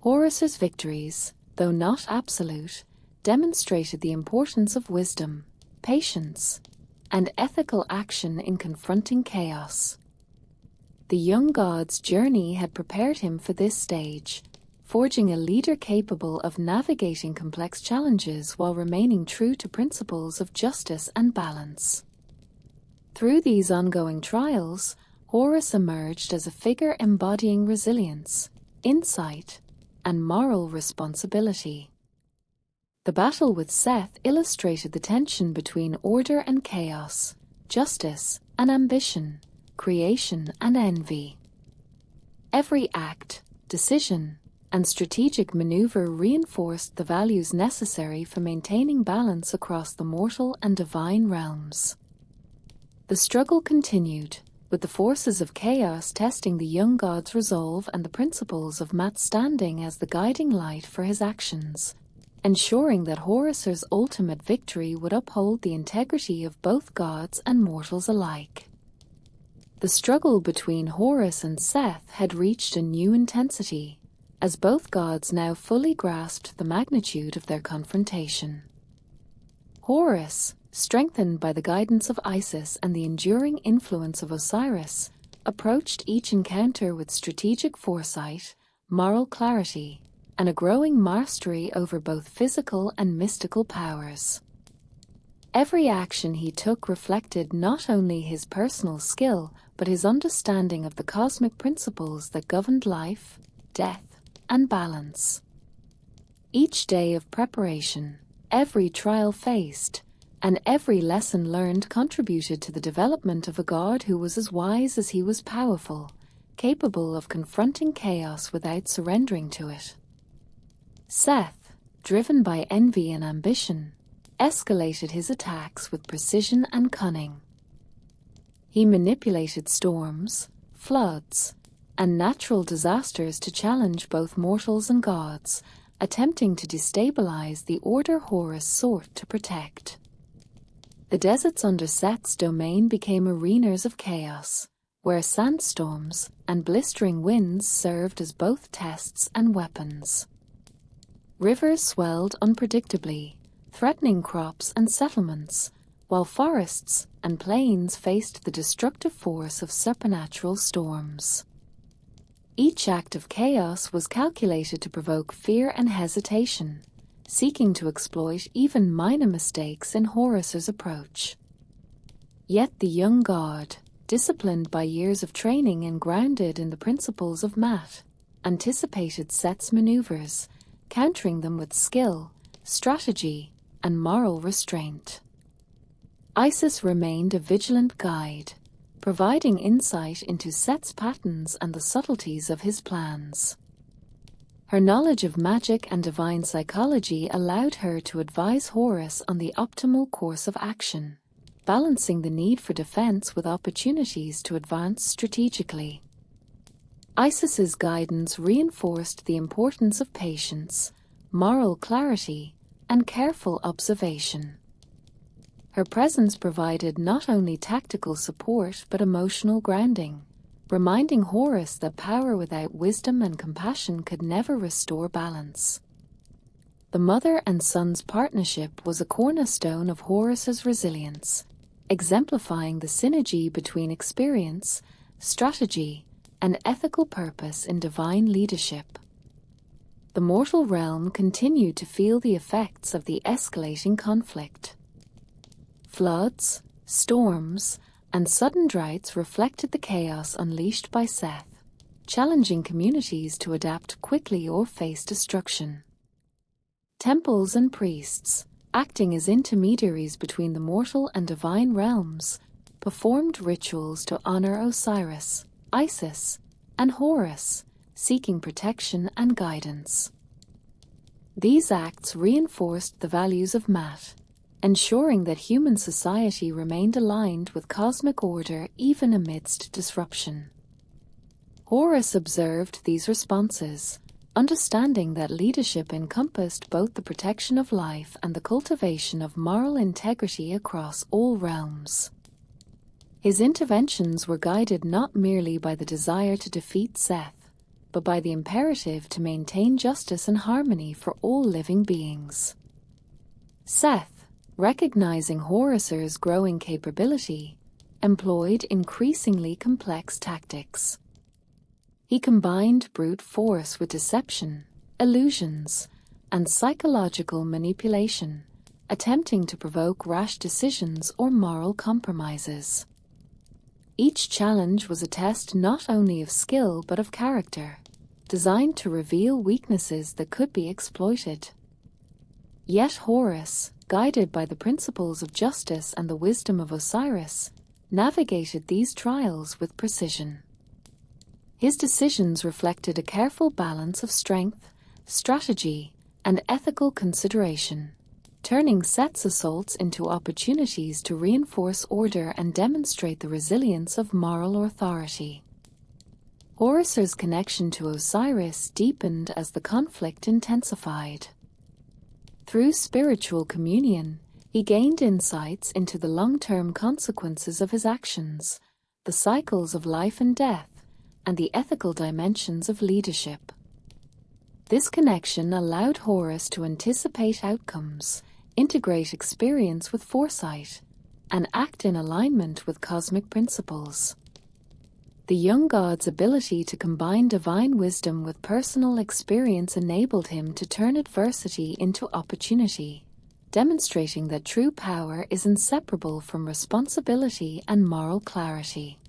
Horus's victories, though not absolute, demonstrated the importance of wisdom, patience, and ethical action in confronting chaos. The young god's journey had prepared him for this stage, forging a leader capable of navigating complex challenges while remaining true to principles of justice and balance. Through these ongoing trials, Horus emerged as a figure embodying resilience, insight, and moral responsibility. The battle with Seth illustrated the tension between order and chaos, justice and ambition, creation and envy. Every act, decision, and strategic maneuver reinforced the values necessary for maintaining balance across the mortal and divine realms. The struggle continued, with the forces of chaos testing the young god's resolve and the principles of Maat standing as the guiding light for his actions, ensuring that Horus's ultimate victory would uphold the integrity of both gods and mortals alike. The struggle between Horus and Seth had reached a new intensity, as both gods now fully grasped the magnitude of their confrontation. Horus, strengthened by the guidance of Isis and the enduring influence of Osiris, approached each encounter with strategic foresight, moral clarity, and a growing mastery over both physical and mystical powers. Every action he took reflected not only his personal skill, but his understanding of the cosmic principles that governed life, death, and balance. Each day of preparation, every trial faced, and every lesson learned contributed to the development of a god who was as wise as he was powerful, capable of confronting chaos without surrendering to it. Seth, driven by envy and ambition, escalated his attacks with precision and cunning. He manipulated storms, floods, and natural disasters to challenge both mortals and gods, attempting to destabilize the order Horus sought to protect. The deserts under Seth's domain became arenas of chaos, where sandstorms and blistering winds served as both tests and weapons. Rivers swelled unpredictably, threatening crops and settlements, while forests and plains faced the destructive force of supernatural storms. Each act of chaos was calculated to provoke fear and hesitation, seeking to exploit even minor mistakes in Horus's approach. Yet the young god, disciplined by years of training and grounded in the principles of Maat, anticipated Seth's maneuvers, countering them with skill, strategy, and moral restraint. Isis remained a vigilant guide, providing insight into Seth's patterns and the subtleties of his plans. Her knowledge of magic and divine psychology allowed her to advise Horus on the optimal course of action, balancing the need for defense with opportunities to advance strategically. Isis's guidance reinforced the importance of patience, moral clarity, and careful observation. Her presence provided not only tactical support but emotional grounding, reminding Horus that power without wisdom and compassion could never restore balance. The mother and son's partnership was a cornerstone of Horus's resilience, exemplifying the synergy between experience, strategy, and ethical purpose in divine leadership. The mortal realm continued to feel the effects of the escalating conflict. Floods, storms, and sudden droughts reflected the chaos unleashed by Seth, challenging communities to adapt quickly or face destruction. Temples and priests, acting as intermediaries between the mortal and divine realms, performed rituals to honor Osiris, Isis, and Horus, seeking protection and guidance. These acts reinforced the values of Maat, ensuring that human society remained aligned with cosmic order even amidst disruption. Horus observed these responses, understanding that leadership encompassed both the protection of life and the cultivation of moral integrity across all realms. His interventions were guided not merely by the desire to defeat Seth, but by the imperative to maintain justice and harmony for all living beings. Seth, recognizing Horus's growing capability, employed increasingly complex tactics. He combined brute force with deception, illusions, and psychological manipulation, attempting to provoke rash decisions or moral compromises. Each challenge was a test not only of skill but of character, designed to reveal weaknesses that could be exploited. Yet Horus, guided by the principles of justice and the wisdom of Osiris, navigated these trials with precision. His decisions reflected a careful balance of strength, strategy, and ethical consideration, turning Seth's assaults into opportunities to reinforce order and demonstrate the resilience of moral authority. Horus's connection to Osiris deepened as the conflict intensified. Through spiritual communion, he gained insights into the long-term consequences of his actions, the cycles of life and death, and the ethical dimensions of leadership. This connection allowed Horus to anticipate outcomes, integrate experience with foresight, and act in alignment with cosmic principles. The young god's ability to combine divine wisdom with personal experience enabled him to turn adversity into opportunity, demonstrating that true power is inseparable from responsibility and moral clarity.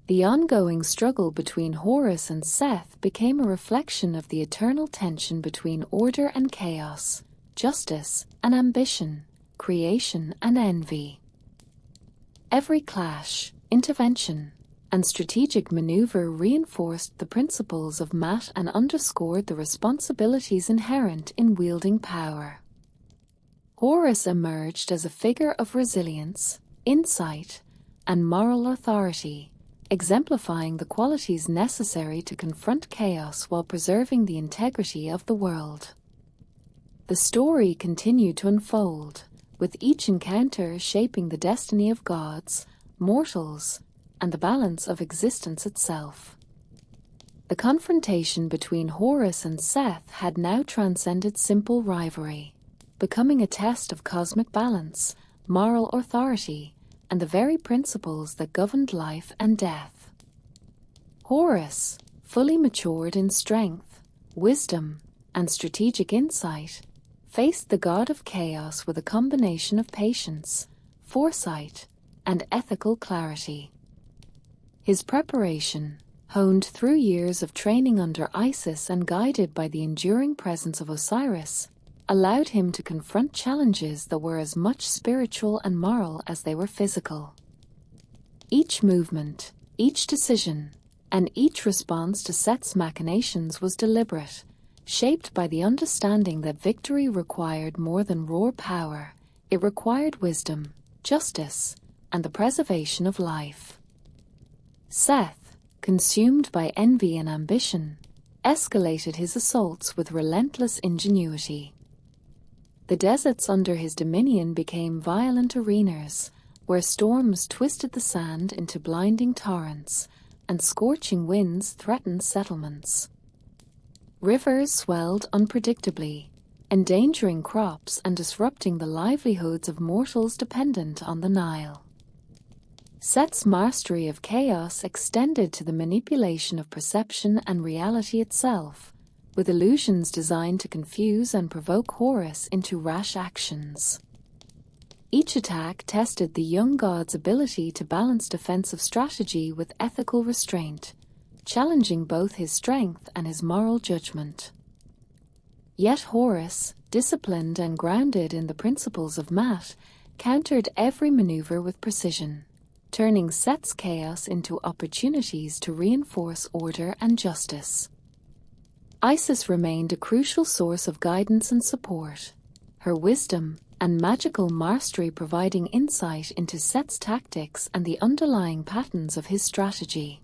The ongoing struggle between Horus and Seth became a reflection of the eternal tension between order and chaos, justice and ambition, creation and envy. Every clash, intervention, and strategic maneuver reinforced the principles of Maat and underscored the responsibilities inherent in wielding power. Horus emerged as a figure of resilience, insight, and moral authority, exemplifying the qualities necessary to confront chaos while preserving the integrity of the world. The story continued to unfold, with each encounter shaping the destiny of gods, mortals, and the balance of existence itself. The confrontation between Horus and Seth had now transcended simple rivalry, becoming a test of cosmic balance, moral authority, and the very principles that governed life and death. Horus, fully matured in strength, wisdom, and strategic insight, faced the god of chaos with a combination of patience, foresight, and ethical clarity. His preparation, honed through years of training under Isis and guided by the enduring presence of Osiris, allowed him to confront challenges that were as much spiritual and moral as they were physical. Each movement, each decision, and each response to Seth's machinations was deliberate, shaped by the understanding that victory required more than raw power. It required wisdom, justice, and the preservation of life. Seth, consumed by envy and ambition, escalated his assaults with relentless ingenuity. The deserts under his dominion became violent arenas, where storms twisted the sand into blinding torrents, and scorching winds threatened settlements. Rivers swelled unpredictably, endangering crops and disrupting the livelihoods of mortals dependent on the Nile. Seth's mastery of chaos extended to the manipulation of perception and reality itself, with illusions designed to confuse and provoke Horus into rash actions. Each attack tested the young god's ability to balance defensive strategy with ethical restraint, challenging both his strength and his moral judgment. Yet Horus, disciplined and grounded in the principles of Maat, countered every maneuver with precision, turning Seth's chaos into opportunities to reinforce order and justice. Isis remained a crucial source of guidance and support, her wisdom and magical mastery providing insight into Seth's tactics and the underlying patterns of his strategy.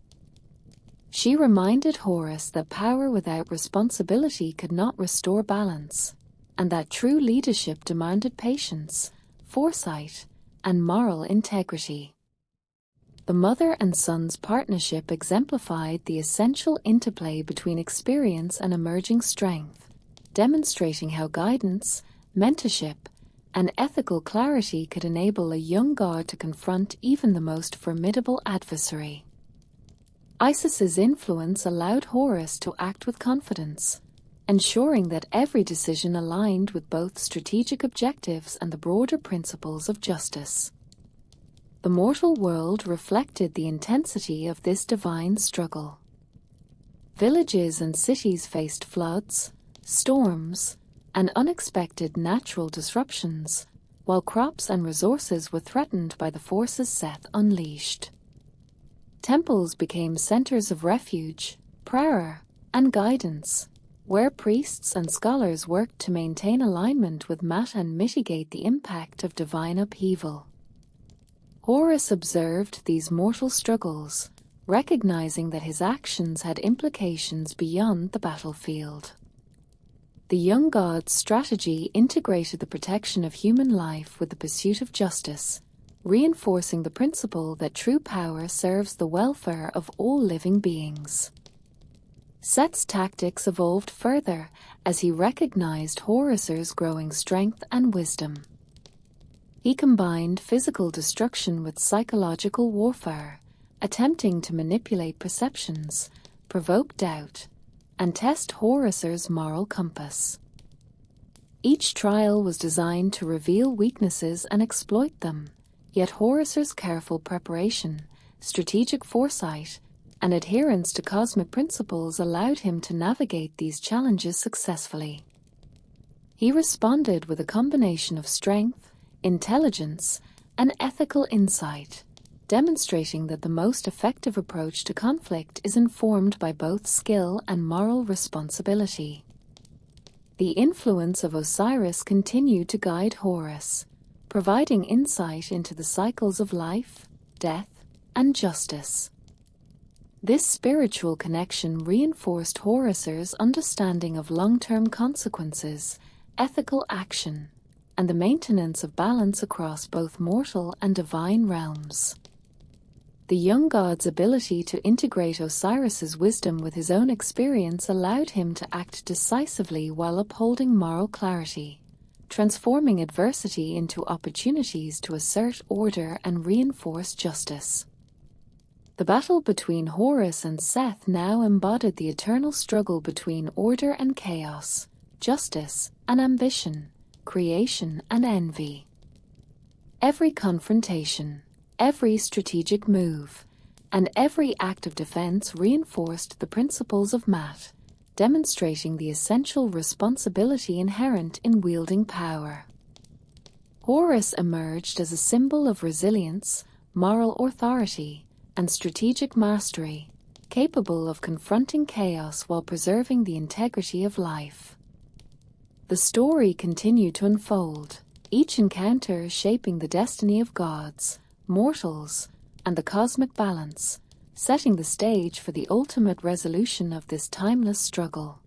She reminded Horus that power without responsibility could not restore balance, and that true leadership demanded patience, foresight, and moral integrity. The mother and son's partnership exemplified the essential interplay between experience and emerging strength, demonstrating how guidance, mentorship, and ethical clarity could enable a young god to confront even the most formidable adversary. Isis's influence allowed Horus to act with confidence, ensuring that every decision aligned with both strategic objectives and the broader principles of justice. The mortal world reflected the intensity of this divine struggle. Villages and cities faced floods, storms, and unexpected natural disruptions, while crops and resources were threatened by the forces Seth unleashed. Temples became centers of refuge, prayer, and guidance, where priests and scholars worked to maintain alignment with Maat and mitigate the impact of divine upheaval. Horus observed these mortal struggles, recognizing that his actions had implications beyond the battlefield. The young god's strategy integrated the protection of human life with the pursuit of justice, reinforcing the principle that true power serves the welfare of all living beings. Seth's tactics evolved further as he recognized Horus's growing strength and wisdom. He combined physical destruction with psychological warfare, attempting to manipulate perceptions, provoke doubt, and test Horus's moral compass. Each trial was designed to reveal weaknesses and exploit them, yet Horus's careful preparation, strategic foresight, and adherence to cosmic principles allowed him to navigate these challenges successfully. He responded with a combination of strength, intelligence, and ethical insight, demonstrating that the most effective approach to conflict is informed by both skill and moral responsibility. The influence of Osiris continued to guide Horus, providing insight into the cycles of life, death, and justice. This spiritual connection reinforced Horus's understanding of long-term consequences, ethical action, and the maintenance of balance across both mortal and divine realms. The young god's ability to integrate Osiris's wisdom with his own experience allowed him to act decisively while upholding moral clarity, transforming adversity into opportunities to assert order and reinforce justice. The battle between Horus and Seth now embodied the eternal struggle between order and chaos, justice and ambition, creation and envy. Every confrontation, every strategic move, and every act of defense reinforced the principles of Maat, demonstrating the essential responsibility inherent in wielding power. Horus emerged as a symbol of resilience, moral authority, and strategic mastery, capable of confronting chaos while preserving the integrity of life. The story continued to unfold, each encounter shaping the destiny of gods, mortals, and the cosmic balance, setting the stage for the ultimate resolution of this timeless struggle.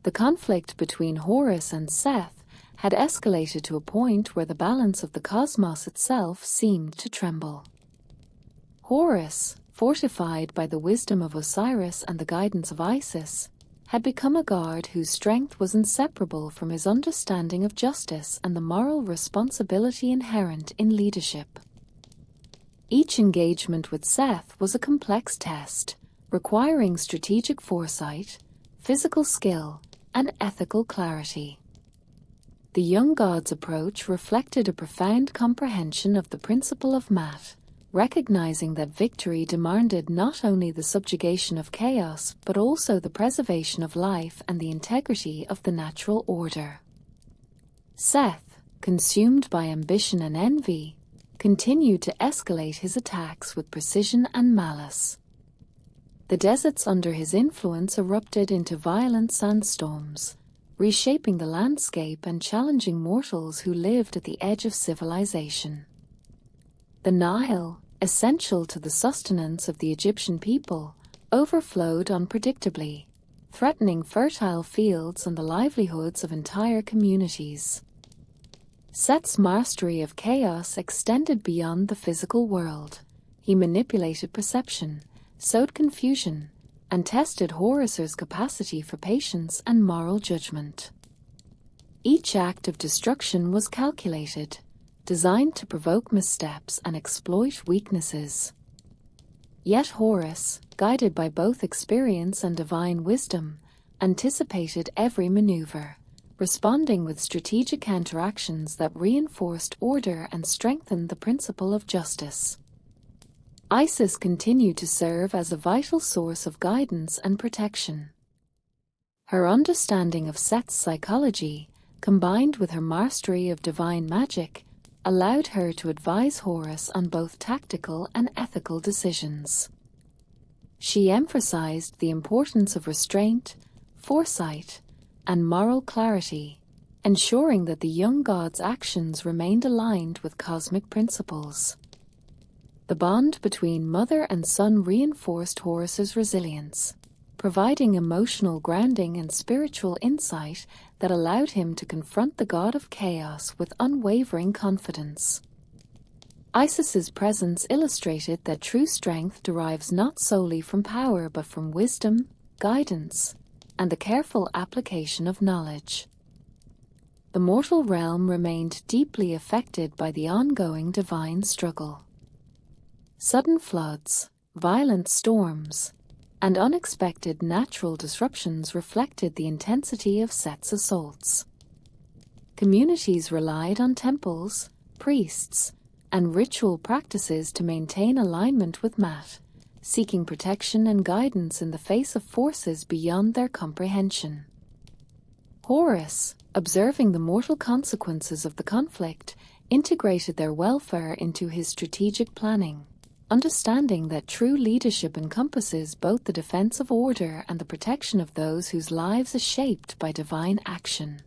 The conflict between Horus and Seth had escalated to a point where the balance of the cosmos itself seemed to tremble. Horus, fortified by the wisdom of Osiris and the guidance of Isis, had become a god whose strength was inseparable from his understanding of justice and the moral responsibility inherent in leadership. Each engagement with Seth was a complex test, requiring strategic foresight, physical skill, and ethical clarity. The young god's approach reflected a profound comprehension of the principle of Maat, recognizing that victory demanded not only the subjugation of chaos but also the preservation of life and the integrity of the natural order. Seth, consumed by ambition and envy, continued to escalate his attacks with precision and malice. The deserts under his influence erupted into violent sandstorms, reshaping the landscape and challenging mortals who lived at the edge of civilization. The Nile, essential to the sustenance of the Egyptian people, overflowed unpredictably, threatening fertile fields and the livelihoods of entire communities. Seth's mastery of chaos extended beyond the physical world. He manipulated perception, sowed confusion, and tested Horus's capacity for patience and moral judgment. Each act of destruction was calculated, designed to provoke missteps and exploit weaknesses. Yet Horus, guided by both experience and divine wisdom, anticipated every maneuver, responding with strategic counteractions that reinforced order and strengthened the principle of justice. Isis continued to serve as a vital source of guidance and protection. Her understanding of Seth's psychology, combined with her mastery of divine magic, allowed her to advise Horus on both tactical and ethical decisions. She emphasized the importance of restraint, foresight, and moral clarity, ensuring that the young god's actions remained aligned with cosmic principles. The bond between mother and son reinforced Horus's resilience, providing emotional grounding and spiritual insight that allowed him to confront the god of chaos with unwavering confidence. Isis's presence illustrated that true strength derives not solely from power but from wisdom, guidance, and the careful application of knowledge. The mortal realm remained deeply affected by the ongoing divine struggle. Sudden floods, violent storms, and unexpected natural disruptions reflected the intensity of Seth's assaults. Communities relied on temples, priests, and ritual practices to maintain alignment with Maat, seeking protection and guidance in the face of forces beyond their comprehension. Horus, observing the mortal consequences of the conflict, integrated their welfare into his strategic planning, understanding that true leadership encompasses both the defense of order and the protection of those whose lives are shaped by divine action.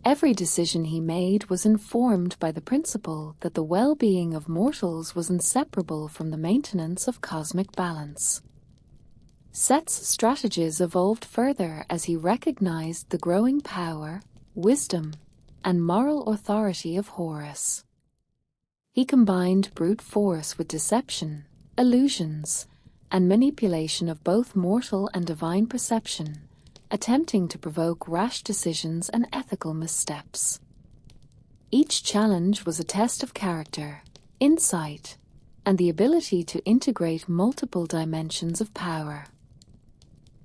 Every decision he made was informed by the principle that the well-being of mortals was inseparable from the maintenance of cosmic balance. Seth's strategies evolved further as he recognized the growing power, wisdom, and moral authority of Horus. He combined brute force with deception, illusions, and manipulation of both mortal and divine perception, attempting to provoke rash decisions and ethical missteps. Each challenge was a test of character, insight, and the ability to integrate multiple dimensions of power.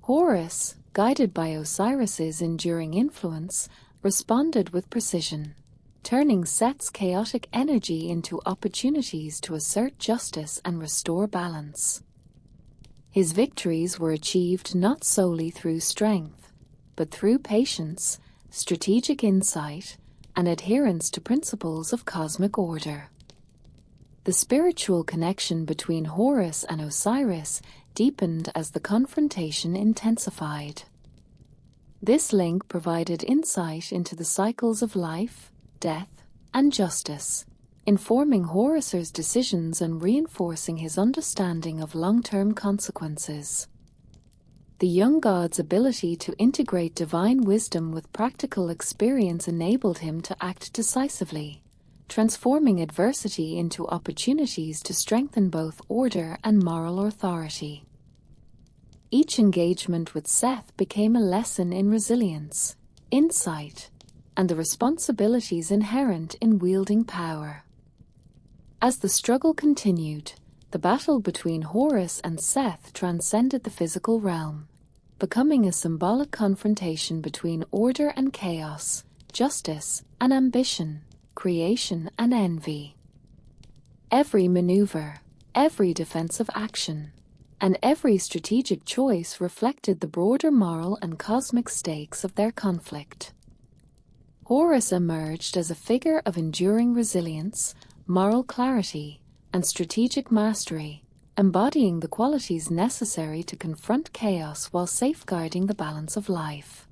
Horus, guided by Osiris's enduring influence, responded with precision, turning Seth's chaotic energy into opportunities to assert justice and restore balance. His victories were achieved not solely through strength, but through patience, strategic insight, and adherence to principles of cosmic order. The spiritual connection between Horus and Osiris deepened as the confrontation intensified. This link provided insight into the cycles of life, death, and justice, informing Horus's decisions and reinforcing his understanding of long-term consequences. The young god's ability to integrate divine wisdom with practical experience enabled him to act decisively, transforming adversity into opportunities to strengthen both order and moral authority. Each engagement with Seth became a lesson in resilience, insight, and the responsibilities inherent in wielding power. As the struggle continued, the battle between Horus and Seth transcended the physical realm, becoming a symbolic confrontation between order and chaos, justice and ambition, creation and envy. Every maneuver, every defensive action, and every strategic choice reflected the broader moral and cosmic stakes of their conflict. Horus emerged as a figure of enduring resilience, moral clarity, and strategic mastery, embodying the qualities necessary to confront chaos while safeguarding the balance of life.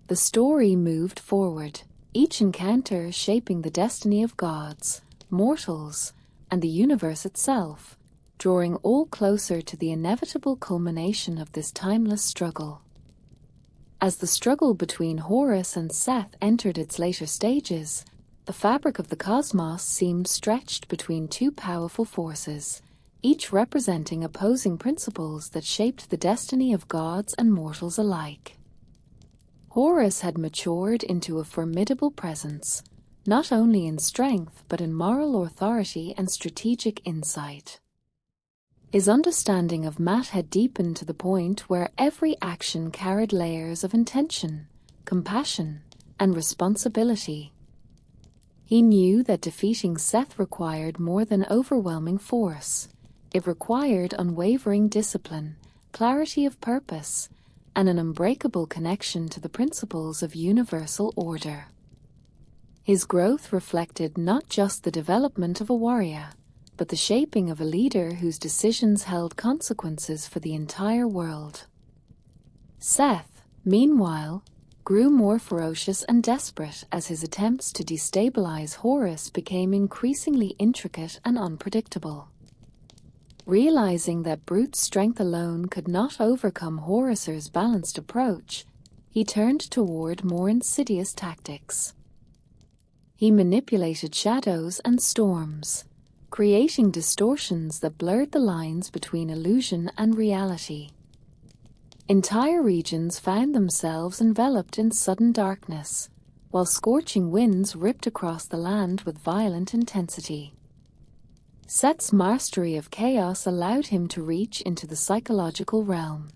The story moved forward, each encounter shaping the destiny of gods, mortals, and the universe itself, drawing all closer to the inevitable culmination of this timeless struggle. As the struggle between Horus and Seth entered its later stages, the fabric of the cosmos seemed stretched between two powerful forces, each representing opposing principles that shaped the destiny of gods and mortals alike. Horus had matured into a formidable presence, not only in strength but in moral authority and strategic insight. His understanding of Maat had deepened to the point where every action carried layers of intention, compassion, and responsibility. He knew that defeating Seth required more than overwhelming force. It required unwavering discipline, clarity of purpose, and an unbreakable connection to the principles of universal order. His growth reflected not just the development of a warrior, but the shaping of a leader whose decisions held consequences for the entire world. Seth, meanwhile, grew more ferocious and desperate as his attempts to destabilize Horus became increasingly intricate and unpredictable. Realizing that brute strength alone could not overcome Horus's balanced approach, he turned toward more insidious tactics. He manipulated shadows and storms, creating distortions that blurred the lines between illusion and reality. Entire regions found themselves enveloped in sudden darkness, while scorching winds ripped across the land with violent intensity. Seth's mastery of chaos allowed him to reach into the psychological realm,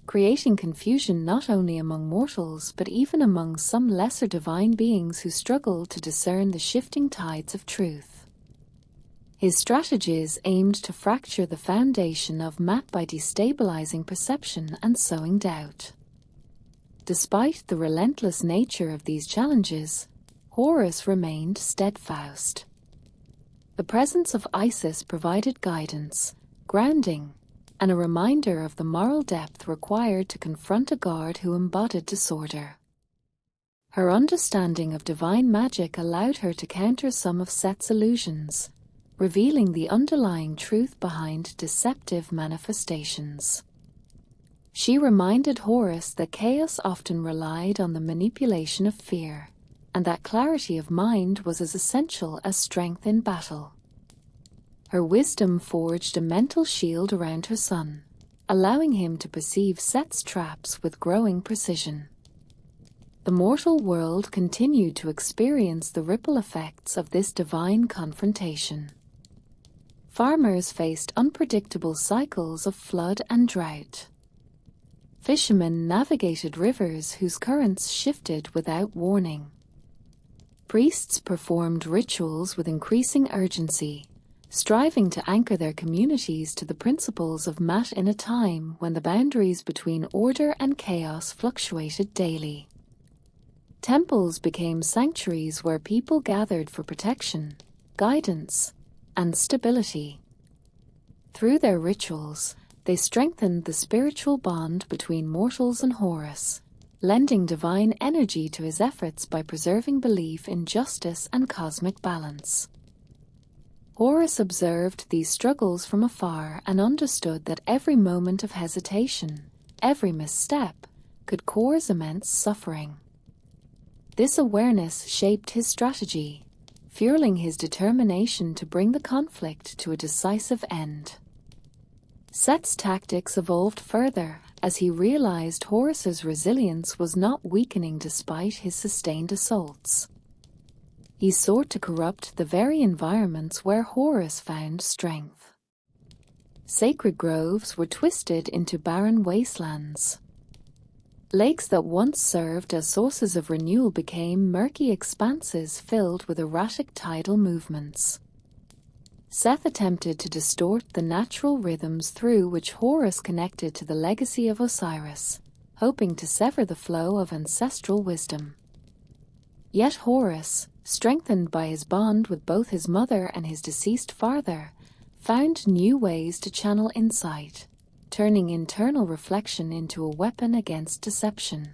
creating confusion not only among mortals but even among some lesser divine beings who struggled to discern the shifting tides of truth. His strategies aimed to fracture the foundation of math by destabilizing perception and sowing doubt. Despite the relentless nature of these challenges, Horus remained steadfast. The presence of Isis provided guidance, grounding, and a reminder of the moral depth required to confront a god who embodied disorder. Her understanding of divine magic allowed her to counter some of Seth's illusions, revealing the underlying truth behind deceptive manifestations. She reminded Horus that chaos often relied on the manipulation of fear, and that clarity of mind was as essential as strength in battle. Her wisdom forged a mental shield around her son, allowing him to perceive Seth's traps with growing precision. The mortal world continued to experience the ripple effects of this divine confrontation. Farmers faced unpredictable cycles of flood and drought. Fishermen navigated rivers whose currents shifted without warning. Priests performed rituals with increasing urgency, striving to anchor their communities to the principles of Mat in a time when the boundaries between order and chaos fluctuated daily. Temples became sanctuaries where people gathered for protection, guidance, and stability. Through their rituals, they strengthened the spiritual bond between mortals and Horus, lending divine energy to his efforts by preserving belief in justice and cosmic balance. Horus observed these struggles from afar and understood that every moment of hesitation, every misstep, could cause immense suffering. This awareness shaped his strategy, fueling his determination to bring the conflict to a decisive end. Seth's tactics evolved further as he realized Horus's resilience was not weakening despite his sustained assaults. He sought to corrupt the very environments where Horus found strength. Sacred groves were twisted into barren wastelands. Lakes that once served as sources of renewal became murky expanses filled with erratic tidal movements. Seth attempted to distort the natural rhythms through which Horus connected to the legacy of Osiris, hoping to sever the flow of ancestral wisdom. Yet Horus, strengthened by his bond with both his mother and his deceased father, found new ways to channel insight, turning internal reflection into a weapon against deception.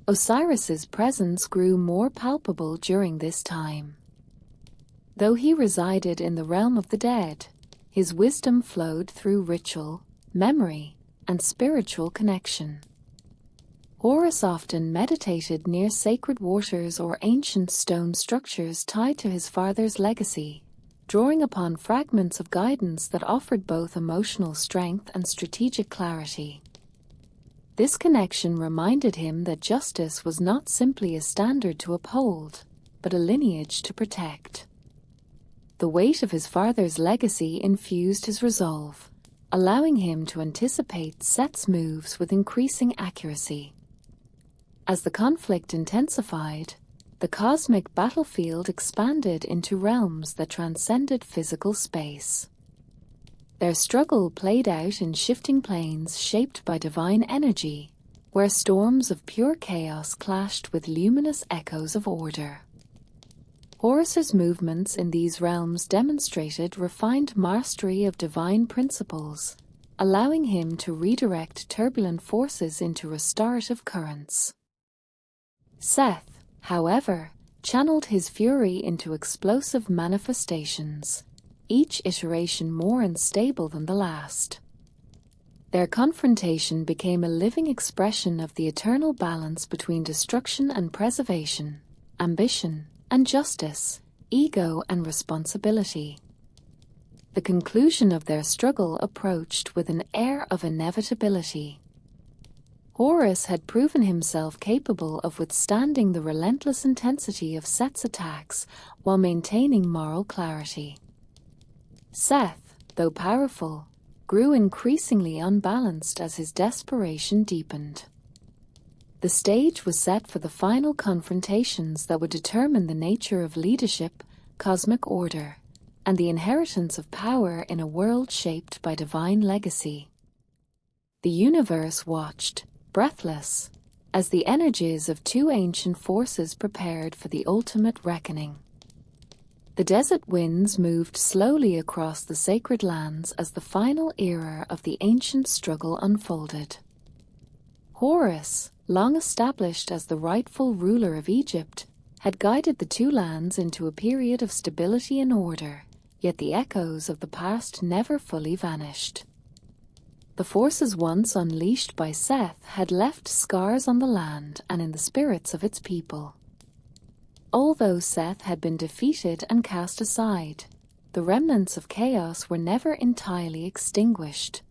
Osiris's presence grew more palpable during this time. Though he resided in the realm of the dead, his wisdom flowed through ritual, memory, and spiritual connection. Horus often meditated near sacred waters or ancient stone structures tied to his father's legacy, drawing upon fragments of guidance that offered both emotional strength and strategic clarity. This connection reminded him that justice was not simply a standard to uphold, but a lineage to protect. The weight of his father's legacy infused his resolve, allowing him to anticipate Seth's moves with increasing accuracy. As the conflict intensified, the cosmic battlefield expanded into realms that transcended physical space. Their struggle played out in shifting planes shaped by divine energy, where storms of pure chaos clashed with luminous echoes of order. Horus's movements in these realms demonstrated refined mastery of divine principles, allowing him to redirect turbulent forces into restorative currents. Seth, however, channeled his fury into explosive manifestations, each iteration more unstable than the last. Their confrontation became a living expression of the eternal balance between destruction and preservation, ambition and justice, ego and responsibility. The conclusion of their struggle approached with an air of inevitability. Horus had proven himself capable of withstanding the relentless intensity of Seth's attacks while maintaining moral clarity. Seth, though powerful, grew increasingly unbalanced as his desperation deepened. The stage was set for the final confrontations that would determine the nature of leadership, cosmic order, and the inheritance of power in a world shaped by divine legacy. The universe watched, breathless, as the energies of two ancient forces prepared for the ultimate reckoning. The desert winds moved slowly across the sacred lands as the final era of the ancient struggle unfolded. Horus, long established as the rightful ruler of Egypt, had guided the two lands into a period of stability and order, yet the echoes of the past never fully vanished. The forces once unleashed by Seth had left scars on the land and in the spirits of its people. Although Seth had been defeated and cast aside, the remnants of chaos were never entirely extinguished.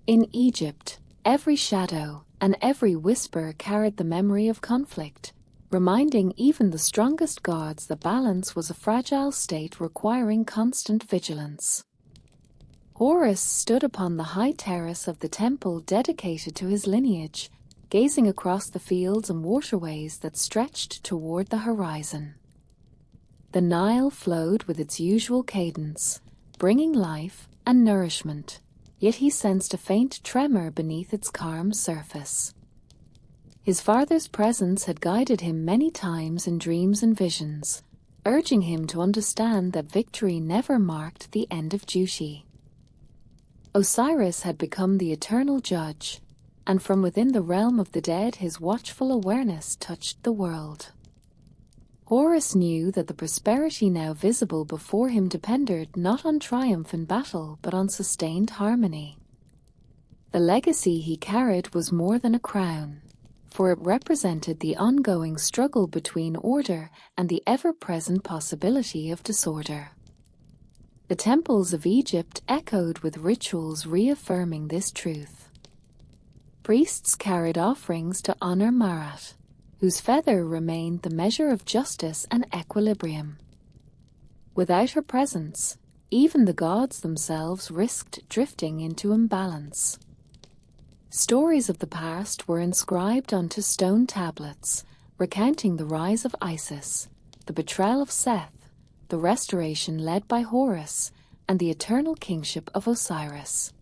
In Egypt, every shadow and every whisper carried the memory of conflict, reminding even the strongest gods that balance was a fragile state requiring constant vigilance. Horus stood upon the high terrace of the temple dedicated to his lineage, gazing across the fields and waterways that stretched toward the horizon. The Nile flowed with its usual cadence, bringing life and nourishment, yet he sensed a faint tremor beneath its calm surface. His father's presence had guided him many times in dreams and visions, urging him to understand that victory never marked the end of duty. Osiris had become the eternal judge, and from within the realm of the dead his watchful awareness touched the world. Horus knew that the prosperity now visible before him depended not on triumph in battle but on sustained harmony. The legacy he carried was more than a crown, for it represented the ongoing struggle between order and the ever-present possibility of disorder. The temples of Egypt echoed with rituals reaffirming this truth. Priests carried offerings to honor Marat, whose feather remained the measure of justice and equilibrium. Without her presence, even the gods themselves risked drifting into imbalance. Stories of the past were inscribed onto stone tablets, recounting the rise of Isis, the betrayal of Seth, the restoration led by Horus, and the eternal kingship of Osiris.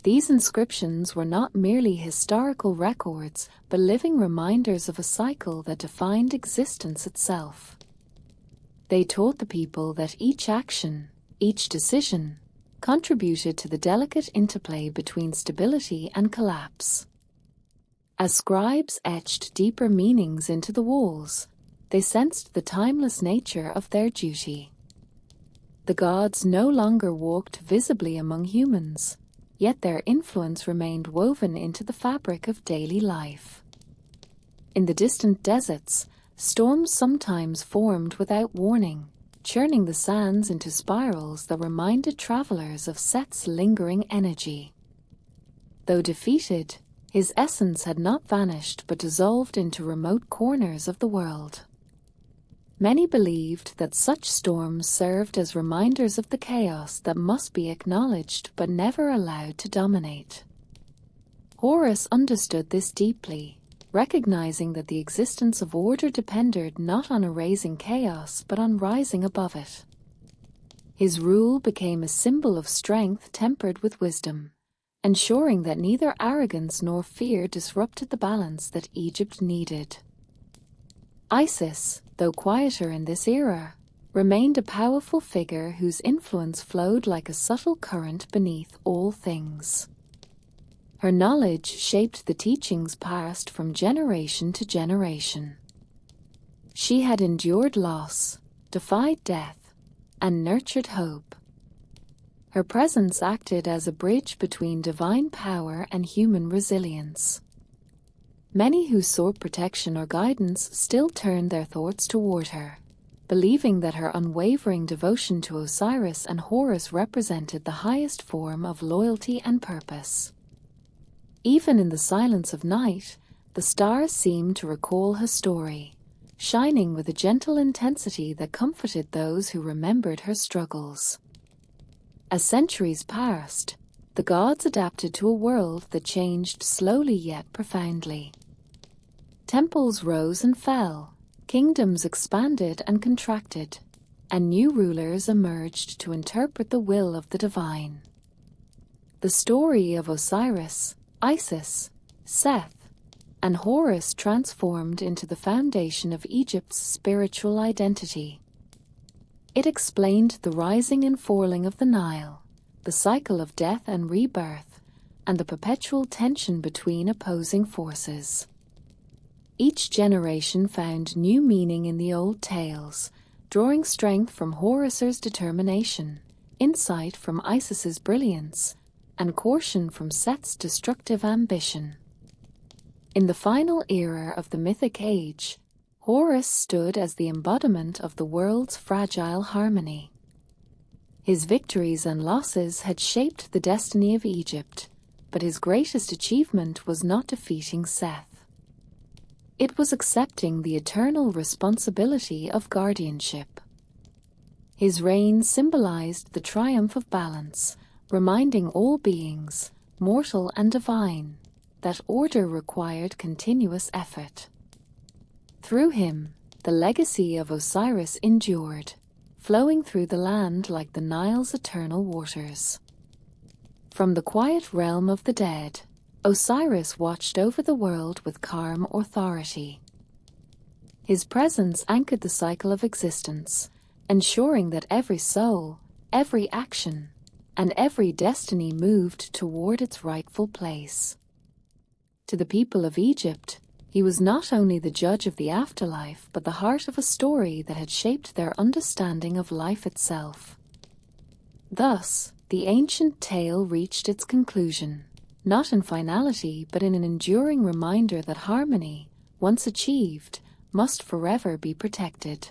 These inscriptions were not merely historical records, but living reminders of a cycle that defined existence itself. They taught the people that each action, each decision, contributed to the delicate interplay between stability and collapse. As scribes etched deeper meanings into the walls, they sensed the timeless nature of their duty. The gods no longer walked visibly among humans, yet their influence remained woven into the fabric of daily life. In the distant deserts, storms sometimes formed without warning, churning the sands into spirals that reminded travelers of Seth's lingering energy. Though defeated, his essence had not vanished but dissolved into remote corners of the world. Many believed that such storms served as reminders of the chaos that must be acknowledged but never allowed to dominate. Horus understood this deeply, recognizing that the existence of order depended not on erasing chaos but on rising above it. His rule became a symbol of strength tempered with wisdom, ensuring that neither arrogance nor fear disrupted the balance that Egypt needed. Isis, though quieter in this era, remained a powerful figure whose influence flowed like a subtle current beneath all things. Her knowledge shaped the teachings passed from generation to generation. She had endured loss, defied death, and nurtured hope. Her presence acted as a bridge between divine power and human resilience. Many who sought protection or guidance still turned their thoughts toward her, believing that her unwavering devotion to Osiris and Horus represented the highest form of loyalty and purpose. Even in the silence of night, the stars seemed to recall her story, shining with a gentle intensity that comforted those who remembered her struggles. As centuries passed, the gods adapted to a world that changed slowly yet profoundly. Temples rose and fell, kingdoms expanded and contracted, and new rulers emerged to interpret the will of the divine. The story of Osiris, Isis, Seth, and Horus transformed into the foundation of Egypt's spiritual identity. It explained the rising and falling of the Nile, the cycle of death and rebirth, and the perpetual tension between opposing forces. Each generation found new meaning in the old tales, drawing strength from Horus's determination, insight from Isis's brilliance, and caution from Seth's destructive ambition. In the final era of the mythic age, Horus stood as the embodiment of the world's fragile harmony. His victories and losses had shaped the destiny of Egypt, but his greatest achievement was not defeating Seth. It was accepting the eternal responsibility of guardianship. His reign symbolized the triumph of balance, reminding all beings, mortal and divine, that order required continuous effort. Through him, the legacy of Osiris endured, flowing through the land like the Nile's eternal waters. From the quiet realm of the dead, Osiris watched over the world with calm authority. His presence anchored the cycle of existence, ensuring that every soul, every action, and every destiny moved toward its rightful place. To the people of Egypt, he was not only the judge of the afterlife, but the heart of a story that had shaped their understanding of life itself. Thus, the ancient tale reached its conclusion, not in finality, but in an enduring reminder that harmony, once achieved, must forever be protected.